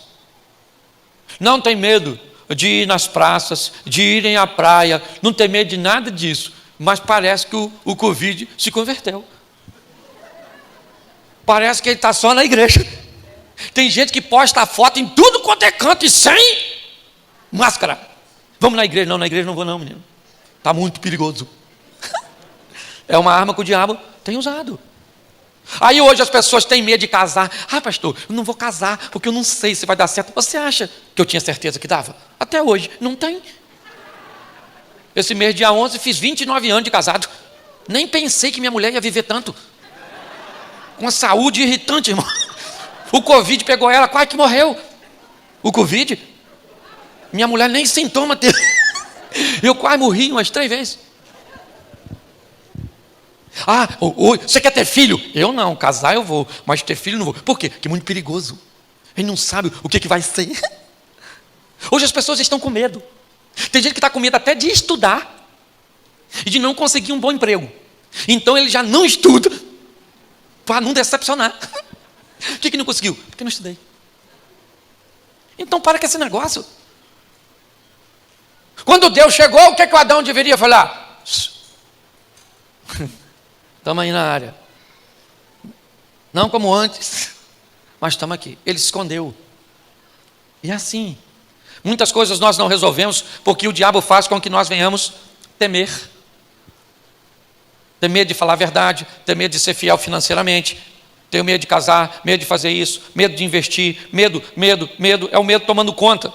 não têm medo de ir nas praças, de irem à praia, não tem medo de nada disso. Mas parece que o Covid se converteu. Parece que ele está só na igreja. Tem gente que posta a foto em tudo quanto é canto e sem máscara. Vamos na igreja? Não, na igreja não vou não, menino. Está muito perigoso. É uma arma que o diabo tem usado. Aí hoje as pessoas têm medo de casar. Ah, pastor, eu não vou casar porque eu não sei se vai dar certo. Você acha que eu tinha certeza que dava? Até hoje não tem. Esse mês, dia 11, fiz 29 anos de casado. Nem pensei que minha mulher ia viver tanto. Com a saúde irritante, irmão. O Covid pegou ela, quase que morreu. O Covid? Minha mulher nem sintoma teve. Eu quase morri umas 3 vezes. Ah, você quer ter filho? Eu não, casar eu vou, mas ter filho não vou. Por quê? Porque é muito perigoso. Ele não sabe o que vai ser. Hoje as pessoas estão com medo. Tem gente que está com medo até de estudar e de não conseguir um bom emprego. Então ele já não estuda para não decepcionar. Por que não conseguiu? Porque não estudei. Então para com esse negócio. Quando Deus chegou, o que o Adão deveria falar? Estamos aí na área. Não como antes, mas estamos aqui. Ele se escondeu. E assim, muitas coisas nós não resolvemos porque o diabo faz com que nós venhamos temer. Ter medo de falar a verdade, ter medo de ser fiel financeiramente, ter medo de casar, medo de fazer isso, medo de investir, medo, é o medo tomando conta.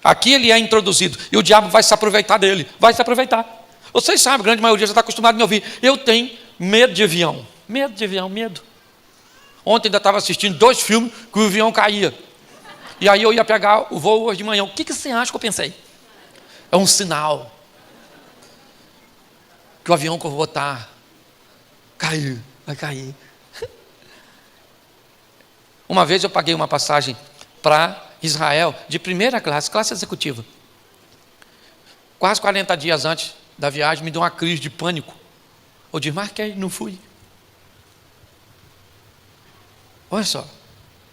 Aqui ele é introduzido e o diabo vai se aproveitar dele, vai se aproveitar. Vocês sabem, a grande maioria já está acostumado a me ouvir. Eu tenho medo de avião. Medo de avião, medo. Ontem ainda estava assistindo 2 filmes que o avião caía. E aí eu ia pegar o voo hoje de manhã. O que você acha que eu pensei? É um sinal que o avião que eu vou botar vai cair. Uma vez eu paguei uma passagem para Israel, de primeira classe, classe executiva. Quase 40 dias antes da viagem, me deu uma crise de pânico. Eu desmarquei, não fui. Olha só,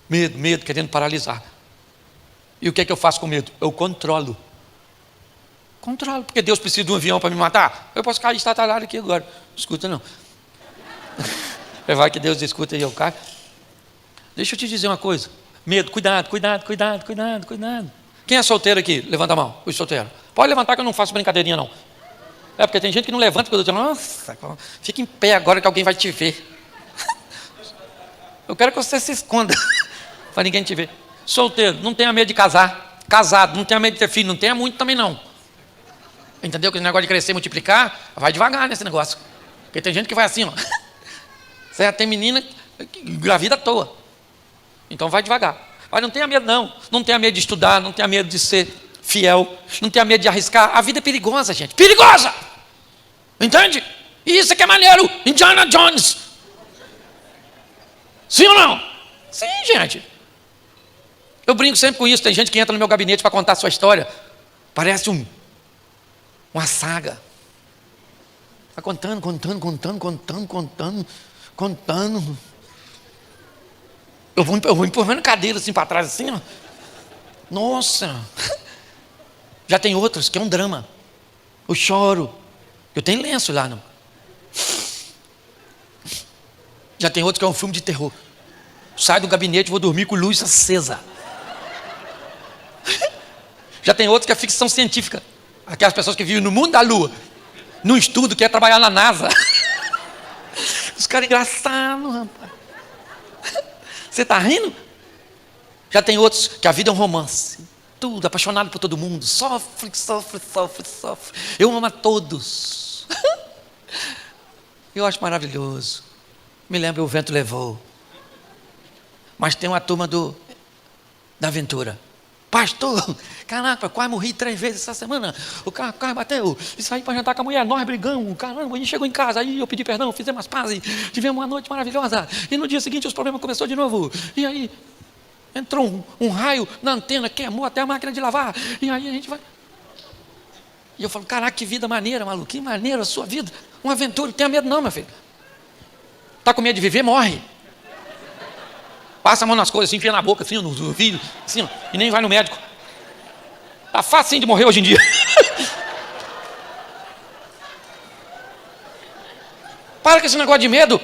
medo, querendo paralisar. E o que é que eu faço com medo? Eu controlo, porque Deus precisa de um avião para me matar. Eu posso cair estatalhado aqui agora. Não escuta não. Vai que Deus escuta e eu caio. Deixa eu te dizer uma coisa. Medo, cuidado. Quem é solteiro aqui? Levanta a mão, os solteiros. Pode levantar que eu não faço brincadeirinha não. É porque tem gente que não levanta, porque eu digo, nossa, fica em pé agora que alguém vai te ver. Eu quero que você se esconda, para ninguém te ver. Solteiro, não tenha medo de casar. Casado, não tenha medo de ter filho, não tenha muito também não. Entendeu? Que esse negócio de crescer e multiplicar, vai devagar nesse negócio. Porque tem gente que vai assim, ó. Certo? Tem menina que engravida à toa. Então vai devagar. Mas não tenha medo não. Não tenha medo de estudar, não tenha medo de ser fiel, não tenha medo de arriscar. A vida é perigosa, gente. Perigosa! Entende? E isso é que é maneiro. Indiana Jones. Sim ou não? Sim, gente. Eu brinco sempre com isso. Tem gente que entra no meu gabinete para contar a sua história. Parece uma saga. Está contando. Eu vou empurrando cadeira assim para trás, assim, ó. Nossa. Já tem outros que é um drama. Eu choro. Eu tenho lenço lá, não. Já tem outros que é um filme de terror. Saio do gabinete e vou dormir com luz acesa. Já tem outros que é ficção científica. Aquelas pessoas que vivem no mundo da lua, num estudo, quer trabalhar na NASA. Os caras engraçados, rapaz. Você está rindo? Já tem outros que a vida é um romance. Tudo, apaixonado por todo mundo. Sofre. Eu amo a todos. Eu acho maravilhoso. Me lembro, o vento levou. Mas tem uma turma da aventura. Pastor, caraca, quase morri 3 vezes essa semana. O carro bateu. E saí para jantar com a mulher, nós brigamos. Caramba, e chegou em casa, aí eu pedi perdão, fizemos as pazes, tivemos uma noite maravilhosa. E no dia seguinte os problemas começaram de novo. E aí entrou um raio na antena, queimou até a máquina de lavar. E aí a gente vai. E eu falo, caraca, que vida maneira, maluco. Que maneira a sua vida. Uma aventura, não tenha medo não, meu filho. Está com medo de viver, morre. Passa a mão nas coisas, assim, enfia na boca, assim, no ouvido, assim, ó, e nem vai no médico. Tá fácil de morrer hoje em dia. Para com esse negócio de medo.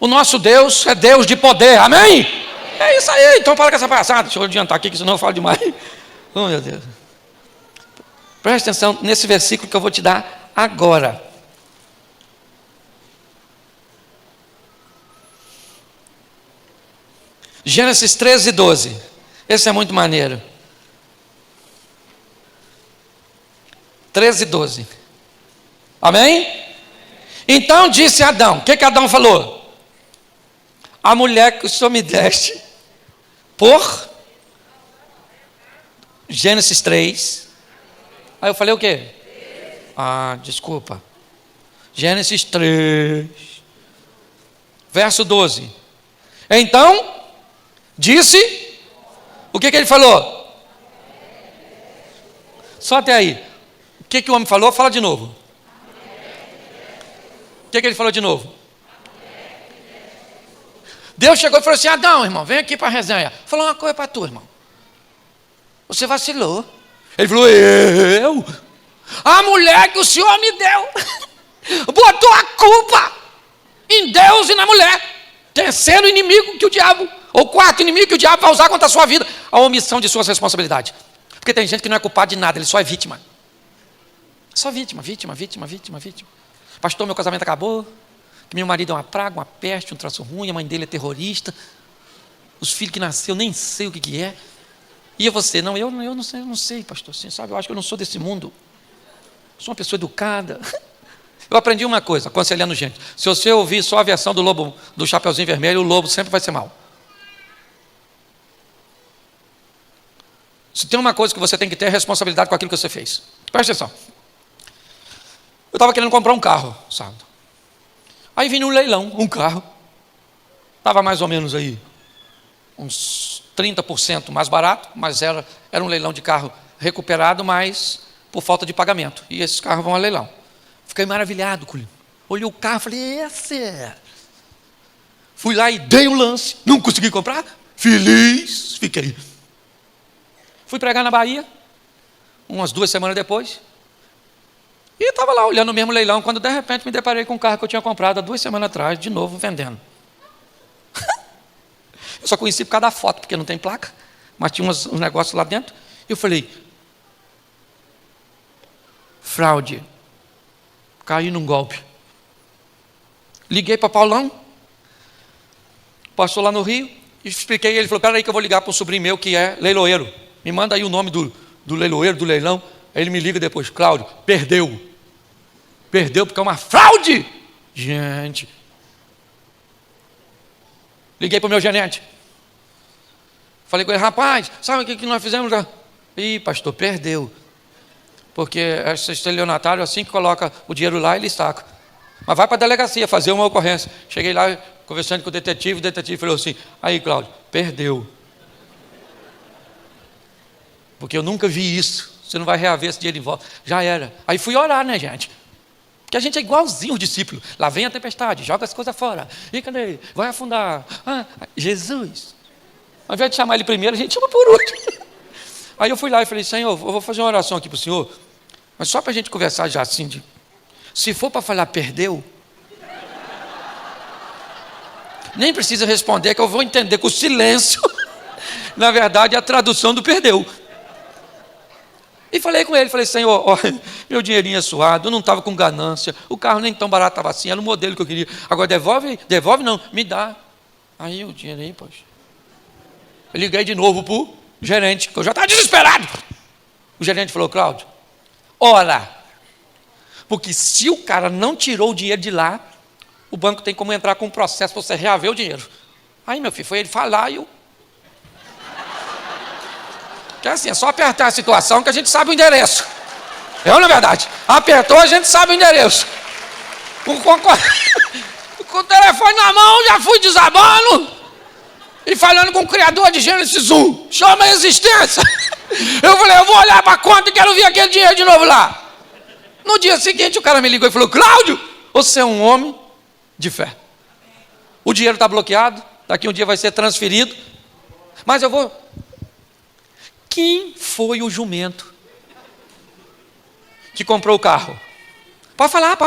O nosso Deus é Deus de poder, amém? É isso aí, então para com essa palhaçada. Deixa eu adiantar aqui, que senão eu falo demais. Oh, meu Deus. Preste atenção nesse versículo que eu vou te dar agora. Gênesis 13, 12. Esse é muito maneiro. 13, 12. Amém? Então disse Adão. O que Adão falou? A mulher que o Senhor me deste por Gênesis 3. Aí eu falei o quê? Desculpa. Gênesis 3. Verso 12. Então disse, o que ele falou? Só até aí. O que o homem falou? Fala de novo. O que ele falou de novo? Deus chegou e falou assim, Adão, irmão, vem aqui para a resenha. Falou uma coisa para tu, irmão. Você vacilou. Ele falou, eu? A mulher que o Senhor me deu, botou a culpa em Deus e na mulher. Terceiro inimigo que o diabo, ou quarto inimigo que o diabo vai usar contra a sua vida, a omissão de suas responsabilidades. Porque tem gente que não é culpado de nada, ele só é vítima. Só vítima. Pastor, meu casamento acabou, meu marido é uma praga, uma peste, um troço ruim, a mãe dele é terrorista, os filhos que nasceu, nem sei o que é. E você? Não, eu não sei, pastor, você sabe, eu acho que eu não sou desse mundo. Sou uma pessoa educada. Eu aprendi uma coisa, aconselhando gente. Se você ouvir só a versão do lobo, do Chapeuzinho Vermelho, o lobo sempre vai ser mau. Se tem uma coisa que você tem que ter, é responsabilidade com aquilo que você fez. Presta atenção. Eu estava querendo comprar um carro, sabe? Aí vim num leilão, um carro. Estava mais ou menos aí, uns 30% mais barato, mas era um leilão de carro recuperado, mas por falta de pagamento. E esses carros vão a leilão. Fiquei maravilhado com ele. Olhei o carro e falei, esse. Fui lá e dei o lance. Não consegui comprar. Feliz. Fiquei. Fui pregar na Bahia, umas 2 semanas depois. E estava lá olhando o mesmo leilão, quando de repente me deparei com um carro que eu tinha comprado há 2 semanas atrás, de novo vendendo. Eu só conheci por causa da foto, porque não tem placa, mas tinha uns negócios lá dentro. E eu falei, fraude, caí num golpe. Liguei para Paulão, passou lá no Rio, e expliquei, ele falou, peraí que eu vou ligar para um sobrinho meu que é leiloeiro. Me manda aí o nome do leiloeiro, do leilão. Aí ele me liga depois, Cláudio, perdeu porque é uma fraude. Gente. Liguei para o meu gerente. Falei com ele, rapaz, sabe o que nós fizemos? Ih, pastor, perdeu. Porque esse estelionatário, assim que coloca o dinheiro lá, ele saca. Mas vai para a delegacia fazer uma ocorrência. Cheguei lá, conversando com o detetive falou assim, aí, Cláudio, perdeu. Porque eu nunca vi isso. Você não vai reaver esse dinheiro de volta. Já era. Aí fui orar, né, gente? Porque a gente é igualzinho os discípulos. Lá vem a tempestade, joga as coisas fora. E cadê? Vai afundar. Jesus. Ao invés de chamar ele primeiro, a gente chama por último. Aí eu fui lá e falei, Senhor, eu vou fazer uma oração aqui para o Senhor. Mas só para a gente conversar já assim. Se for para falar perdeu, nem precisa responder, que eu vou entender que o silêncio, na verdade, é a tradução do perdeu. E falei com ele, falei, Senhor, ó, meu dinheirinho é suado, eu não estava com ganância, o carro nem tão barato estava assim, era o modelo que eu queria. Agora devolve não, me dá. Aí o dinheiro aí, poxa. Eu liguei de novo para o gerente, que eu já estava desesperado. O gerente falou, Cláudio, ora, porque se o cara não tirou o dinheiro de lá, o banco tem como entrar com um processo para você reaver o dinheiro. Aí, meu filho, foi ele falar e eu... Que é assim, é só apertar a situação que a gente sabe o endereço. É ou não é verdade? Apertou, a gente sabe o endereço. Com o telefone na mão, já fui desabando e falando com o criador de Gênesis 1. Chama a existência. Eu falei, eu vou olhar para a conta e quero ver aquele dinheiro de novo lá. No dia seguinte, o cara me ligou e falou, Cláudio, você é um homem de fé. O dinheiro está bloqueado, daqui um dia vai ser transferido, mas eu vou... Quem foi o jumento que comprou o carro? Pode falar.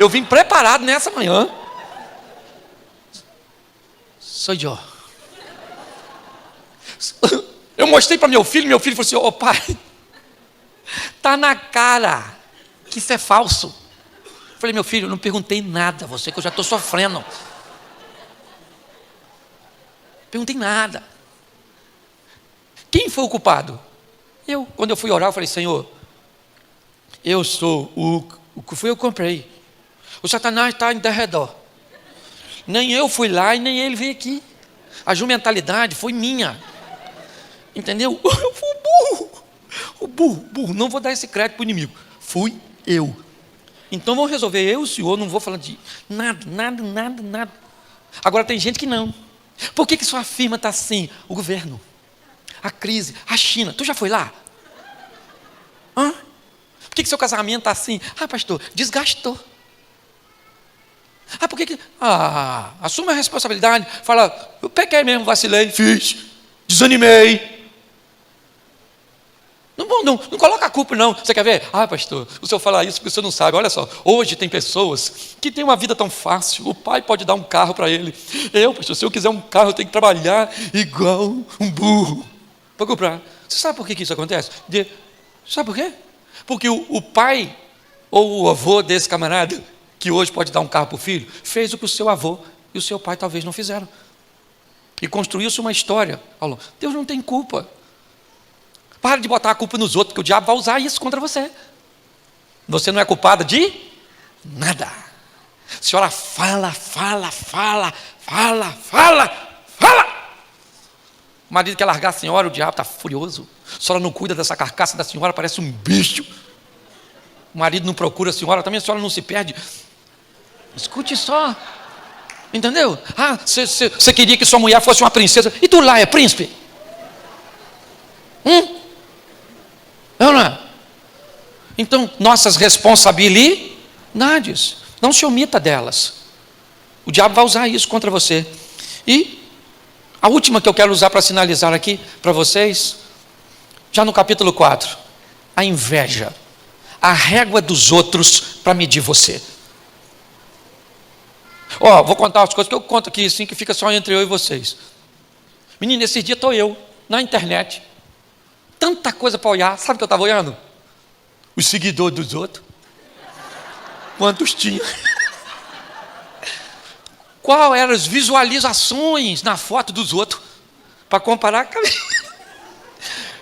Eu vim preparado nessa manhã. Sou eu. Eu mostrei para meu filho falou assim, ô pai, tá na cara que isso é falso. Eu falei, meu filho, eu não perguntei nada a você, que eu já estou sofrendo. Perguntei nada. Quem foi o culpado? Eu. Quando eu fui orar, eu falei, Senhor, eu sou o que foi eu comprei. O Satanás está em derredor. Nem eu fui lá e nem ele veio aqui. A jumentalidade foi minha. Entendeu? Eu fui o burro. Não vou dar esse crédito para o inimigo. Fui eu. Então vamos resolver eu e o senhor, não vou falar de nada. Agora tem gente que não. Por que sua firma está assim? O governo. A crise, a China, tu já foi lá? Por que seu casamento está assim? Pastor, desgastou. Por que... assume a responsabilidade. Fala, eu pequei mesmo, vacilei, fiz, desanimei. Não coloca a culpa não. Você quer ver? Pastor, o senhor fala isso porque o senhor não sabe. Olha só, hoje tem pessoas que têm uma vida tão fácil. O pai pode dar um carro para ele. Pastor, se eu quiser um carro, eu tenho que trabalhar igual um burro para comprar. Você sabe por que isso acontece? Sabe por quê? Porque o pai ou o avô desse camarada, que hoje pode dar um carro para o filho, fez o que o seu avô e o seu pai talvez não fizeram. E construiu-se uma história. Deus não tem culpa. Para de botar a culpa nos outros, porque o diabo vai usar isso contra você. Você não é culpada de nada. A senhora fala. O marido quer largar a senhora, o diabo está furioso. A senhora não cuida dessa carcaça da senhora, parece um bicho. O marido não procura a senhora, também a senhora não se perde. Escute só. Entendeu? Ah, você queria que sua mulher fosse uma princesa, e tu lá é príncipe? É ou não é? Então, nossas responsabilidades, não se omita delas. O diabo vai usar isso contra você. E a última que eu quero usar para sinalizar aqui para vocês, já no capítulo 4, a inveja, a régua dos outros para medir você. Vou contar as coisas que eu conto aqui, assim, que fica só entre eu e vocês. Menino, esse dia estou eu, na internet, tanta coisa para olhar, sabe o que eu estava olhando? Os seguidores dos outros. Quantos tinha? Qual eram as visualizações na foto dos outros, para comparar com a minha.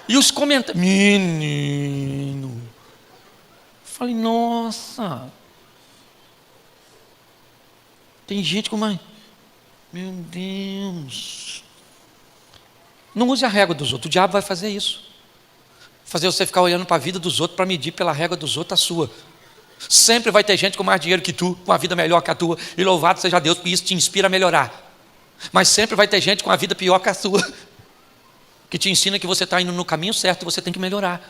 E os comentários. Menino. Falei, nossa. Tem gente com mais. Meu Deus. Não use a régua dos outros. O diabo vai fazer isso. Fazer você ficar olhando para a vida dos outros para medir pela régua dos outros a sua. Sempre vai ter gente com mais dinheiro que tu, com a vida melhor que a tua. E louvado seja Deus, porque isso te inspira a melhorar. Mas sempre vai ter gente com a vida pior que a sua, que te ensina que você está indo no caminho certo e você tem que melhorar.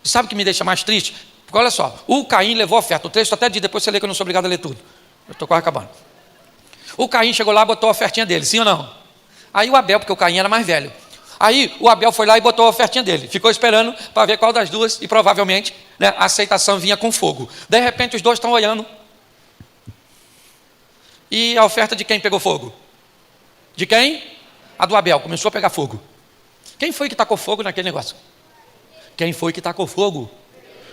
E sabe o que me deixa mais triste? Porque olha só, o Caim levou a oferta. O texto até diz, depois você lê que eu não sou obrigado a ler tudo. Eu estou quase acabando. O Caim chegou lá e botou a ofertinha dele, sim ou não? Aí o Abel, porque o Caim era mais velho. Aí o Abel foi lá e botou a ofertinha dele. Ficou esperando para ver qual das duas, e provavelmente, né, a aceitação vinha com fogo. De repente os dois estão olhando. E a oferta de quem pegou fogo? De quem? A do Abel, começou a pegar fogo. Quem foi que tacou fogo naquele negócio? Quem foi que tacou fogo?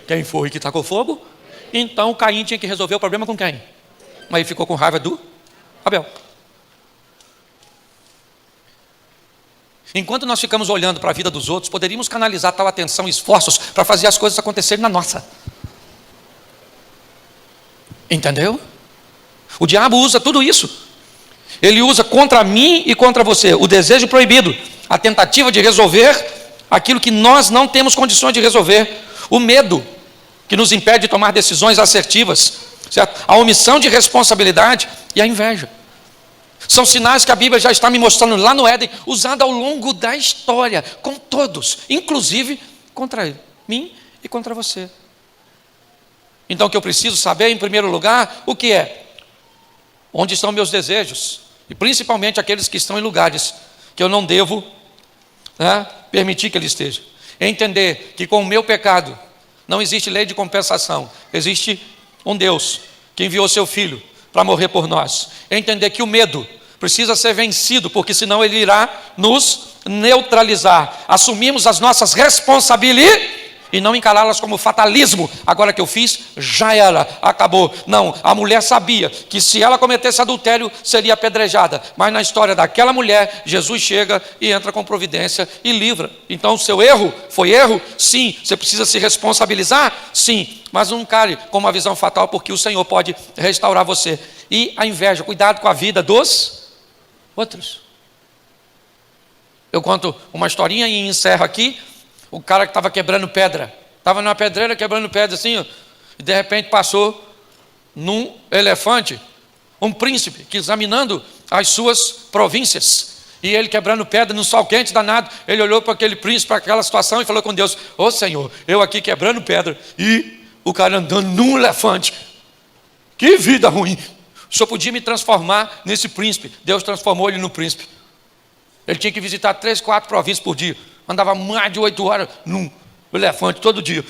Quem foi que tacou fogo? Então o Caim tinha que resolver o problema com quem? Mas ele ficou com raiva do Abel. Enquanto nós ficamos olhando para a vida dos outros, poderíamos canalizar tal atenção e esforços para fazer as coisas acontecerem na nossa. Entendeu? O diabo usa tudo isso. Ele usa contra mim e contra você o desejo proibido, a tentativa de resolver aquilo que nós não temos condições de resolver, o medo que nos impede de tomar decisões assertivas, certo? A omissão de responsabilidade e a inveja. São sinais que a Bíblia já está me mostrando lá no Éden, usado ao longo da história, com todos, inclusive contra mim e contra você. Então o que eu preciso saber, em primeiro lugar, o que é? Onde estão meus desejos? E principalmente aqueles que estão em lugares que eu não devo, né, permitir que ele esteja. Entender que com o meu pecado não existe lei de compensação, existe um Deus que enviou seu Filho para morrer por nós. Entender que o medo precisa ser vencido, porque senão ele irá nos neutralizar. Assumimos as nossas responsabilidades e não encará-las como fatalismo. Agora que eu fiz, já era, acabou. Não, a mulher sabia que se ela cometesse adultério, seria apedrejada. Mas na história daquela mulher, Jesus chega e entra com providência e livra. Então o seu erro foi erro? Sim. Você precisa se responsabilizar? Sim. Mas não encare com uma visão fatal, porque o Senhor pode restaurar você. E a inveja, cuidado com a vida dos outros. Eu conto uma historinha e encerro aqui. O cara que estava quebrando pedra, estava numa pedreira quebrando pedra assim, ó, e de repente passou num elefante, um príncipe que examinando as suas províncias, e ele quebrando pedra no sol quente danado, ele olhou para aquele príncipe, para aquela situação e falou com Deus: ô Senhor, eu aqui quebrando pedra e o cara andando num elefante, que vida ruim, o Senhor podia me transformar nesse príncipe. Deus transformou ele no príncipe. Ele tinha que visitar 3, 4 províncias por dia. Andava mais de 8 horas num elefante todo dia.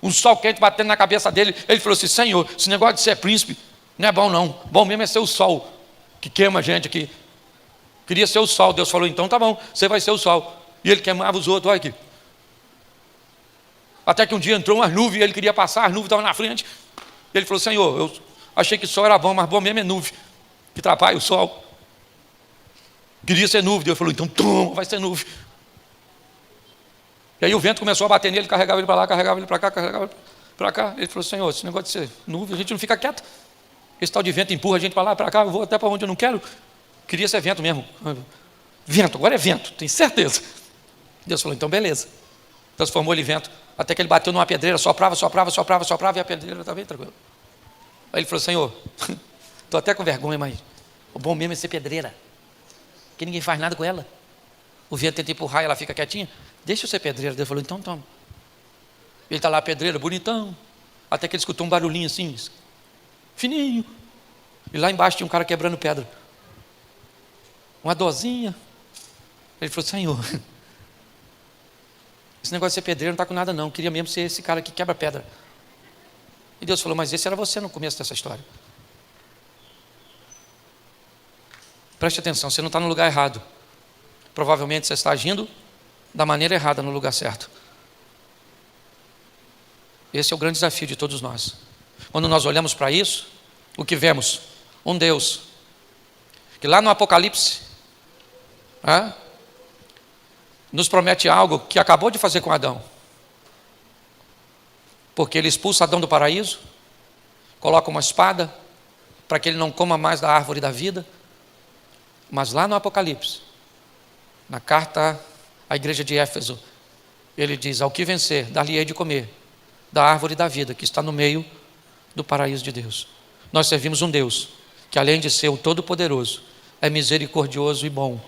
Um sol quente batendo na cabeça dele. Ele falou assim: Senhor, esse negócio de ser príncipe não é bom não. Bom mesmo é ser o sol que queima a gente aqui. Queria ser o sol. Deus falou: então tá bom, você vai ser o sol. E ele queimava os outros, olha aqui. Até que um dia entrou umas nuvens e ele queria passar, as nuvens estavam na frente. Ele falou: Senhor, eu achei que o sol era bom, mas bom mesmo é nuvem, que atrapalha o sol. Queria ser nuvem. Deus falou: então toma, vai ser nuvem. E aí o vento começou a bater nele, carregava ele para lá, carregava ele para cá, carregava ele para cá. Ele falou: Senhor, esse negócio de ser nuvem, a gente não fica quieto. Esse tal de vento empurra a gente para lá, para cá, eu vou até para onde eu não quero. Queria ser vento mesmo. Vento, agora é vento, tenho certeza. Deus falou: então beleza. Transformou ele em vento, até que ele bateu numa pedreira, soprava, e a pedreira estava bem tranquila. Aí ele falou: Senhor, Estou até com vergonha, mas o bom mesmo é ser pedreira. Porque ninguém faz nada com ela. O vento tenta empurrar e ela fica quietinha. Deixa eu ser pedreira. Deus falou, então toma. Ele está lá, pedreiro, bonitão. Até que ele escutou um barulhinho assim, fininho. E lá embaixo tinha um cara quebrando pedra. Uma dorzinha. Ele falou, Senhor, esse negócio de ser pedreiro não está com nada não. Eu queria mesmo ser esse cara que quebra pedra. E Deus falou, mas esse era você no começo dessa história. Preste atenção, você não está no lugar errado. Provavelmente você está agindo da maneira errada no lugar certo. Esse é o grande desafio de todos nós. Quando nós olhamos para isso, o que vemos? Um Deus que lá no Apocalipse nos promete algo que acabou de fazer com Adão. Porque ele expulsa Adão do paraíso, coloca uma espada para que ele não coma mais da árvore da vida. Mas lá no Apocalipse, na carta à igreja de Éfeso, ele diz, ao que vencer, dar-lhe-ei de comer da árvore da vida, que está no meio do paraíso de Deus. Nós servimos um Deus, que além de ser o Todo-Poderoso, é misericordioso e bom,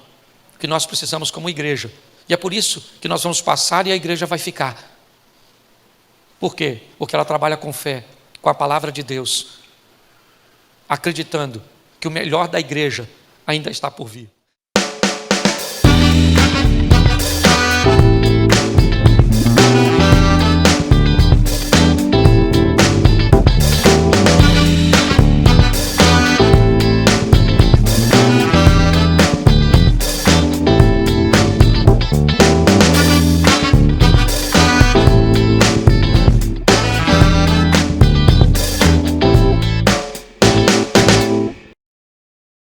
que nós precisamos como igreja. E é por isso que nós vamos passar e a igreja vai ficar. Por quê? Porque ela trabalha com fé, com a palavra de Deus, acreditando que o melhor da igreja ainda está por vir.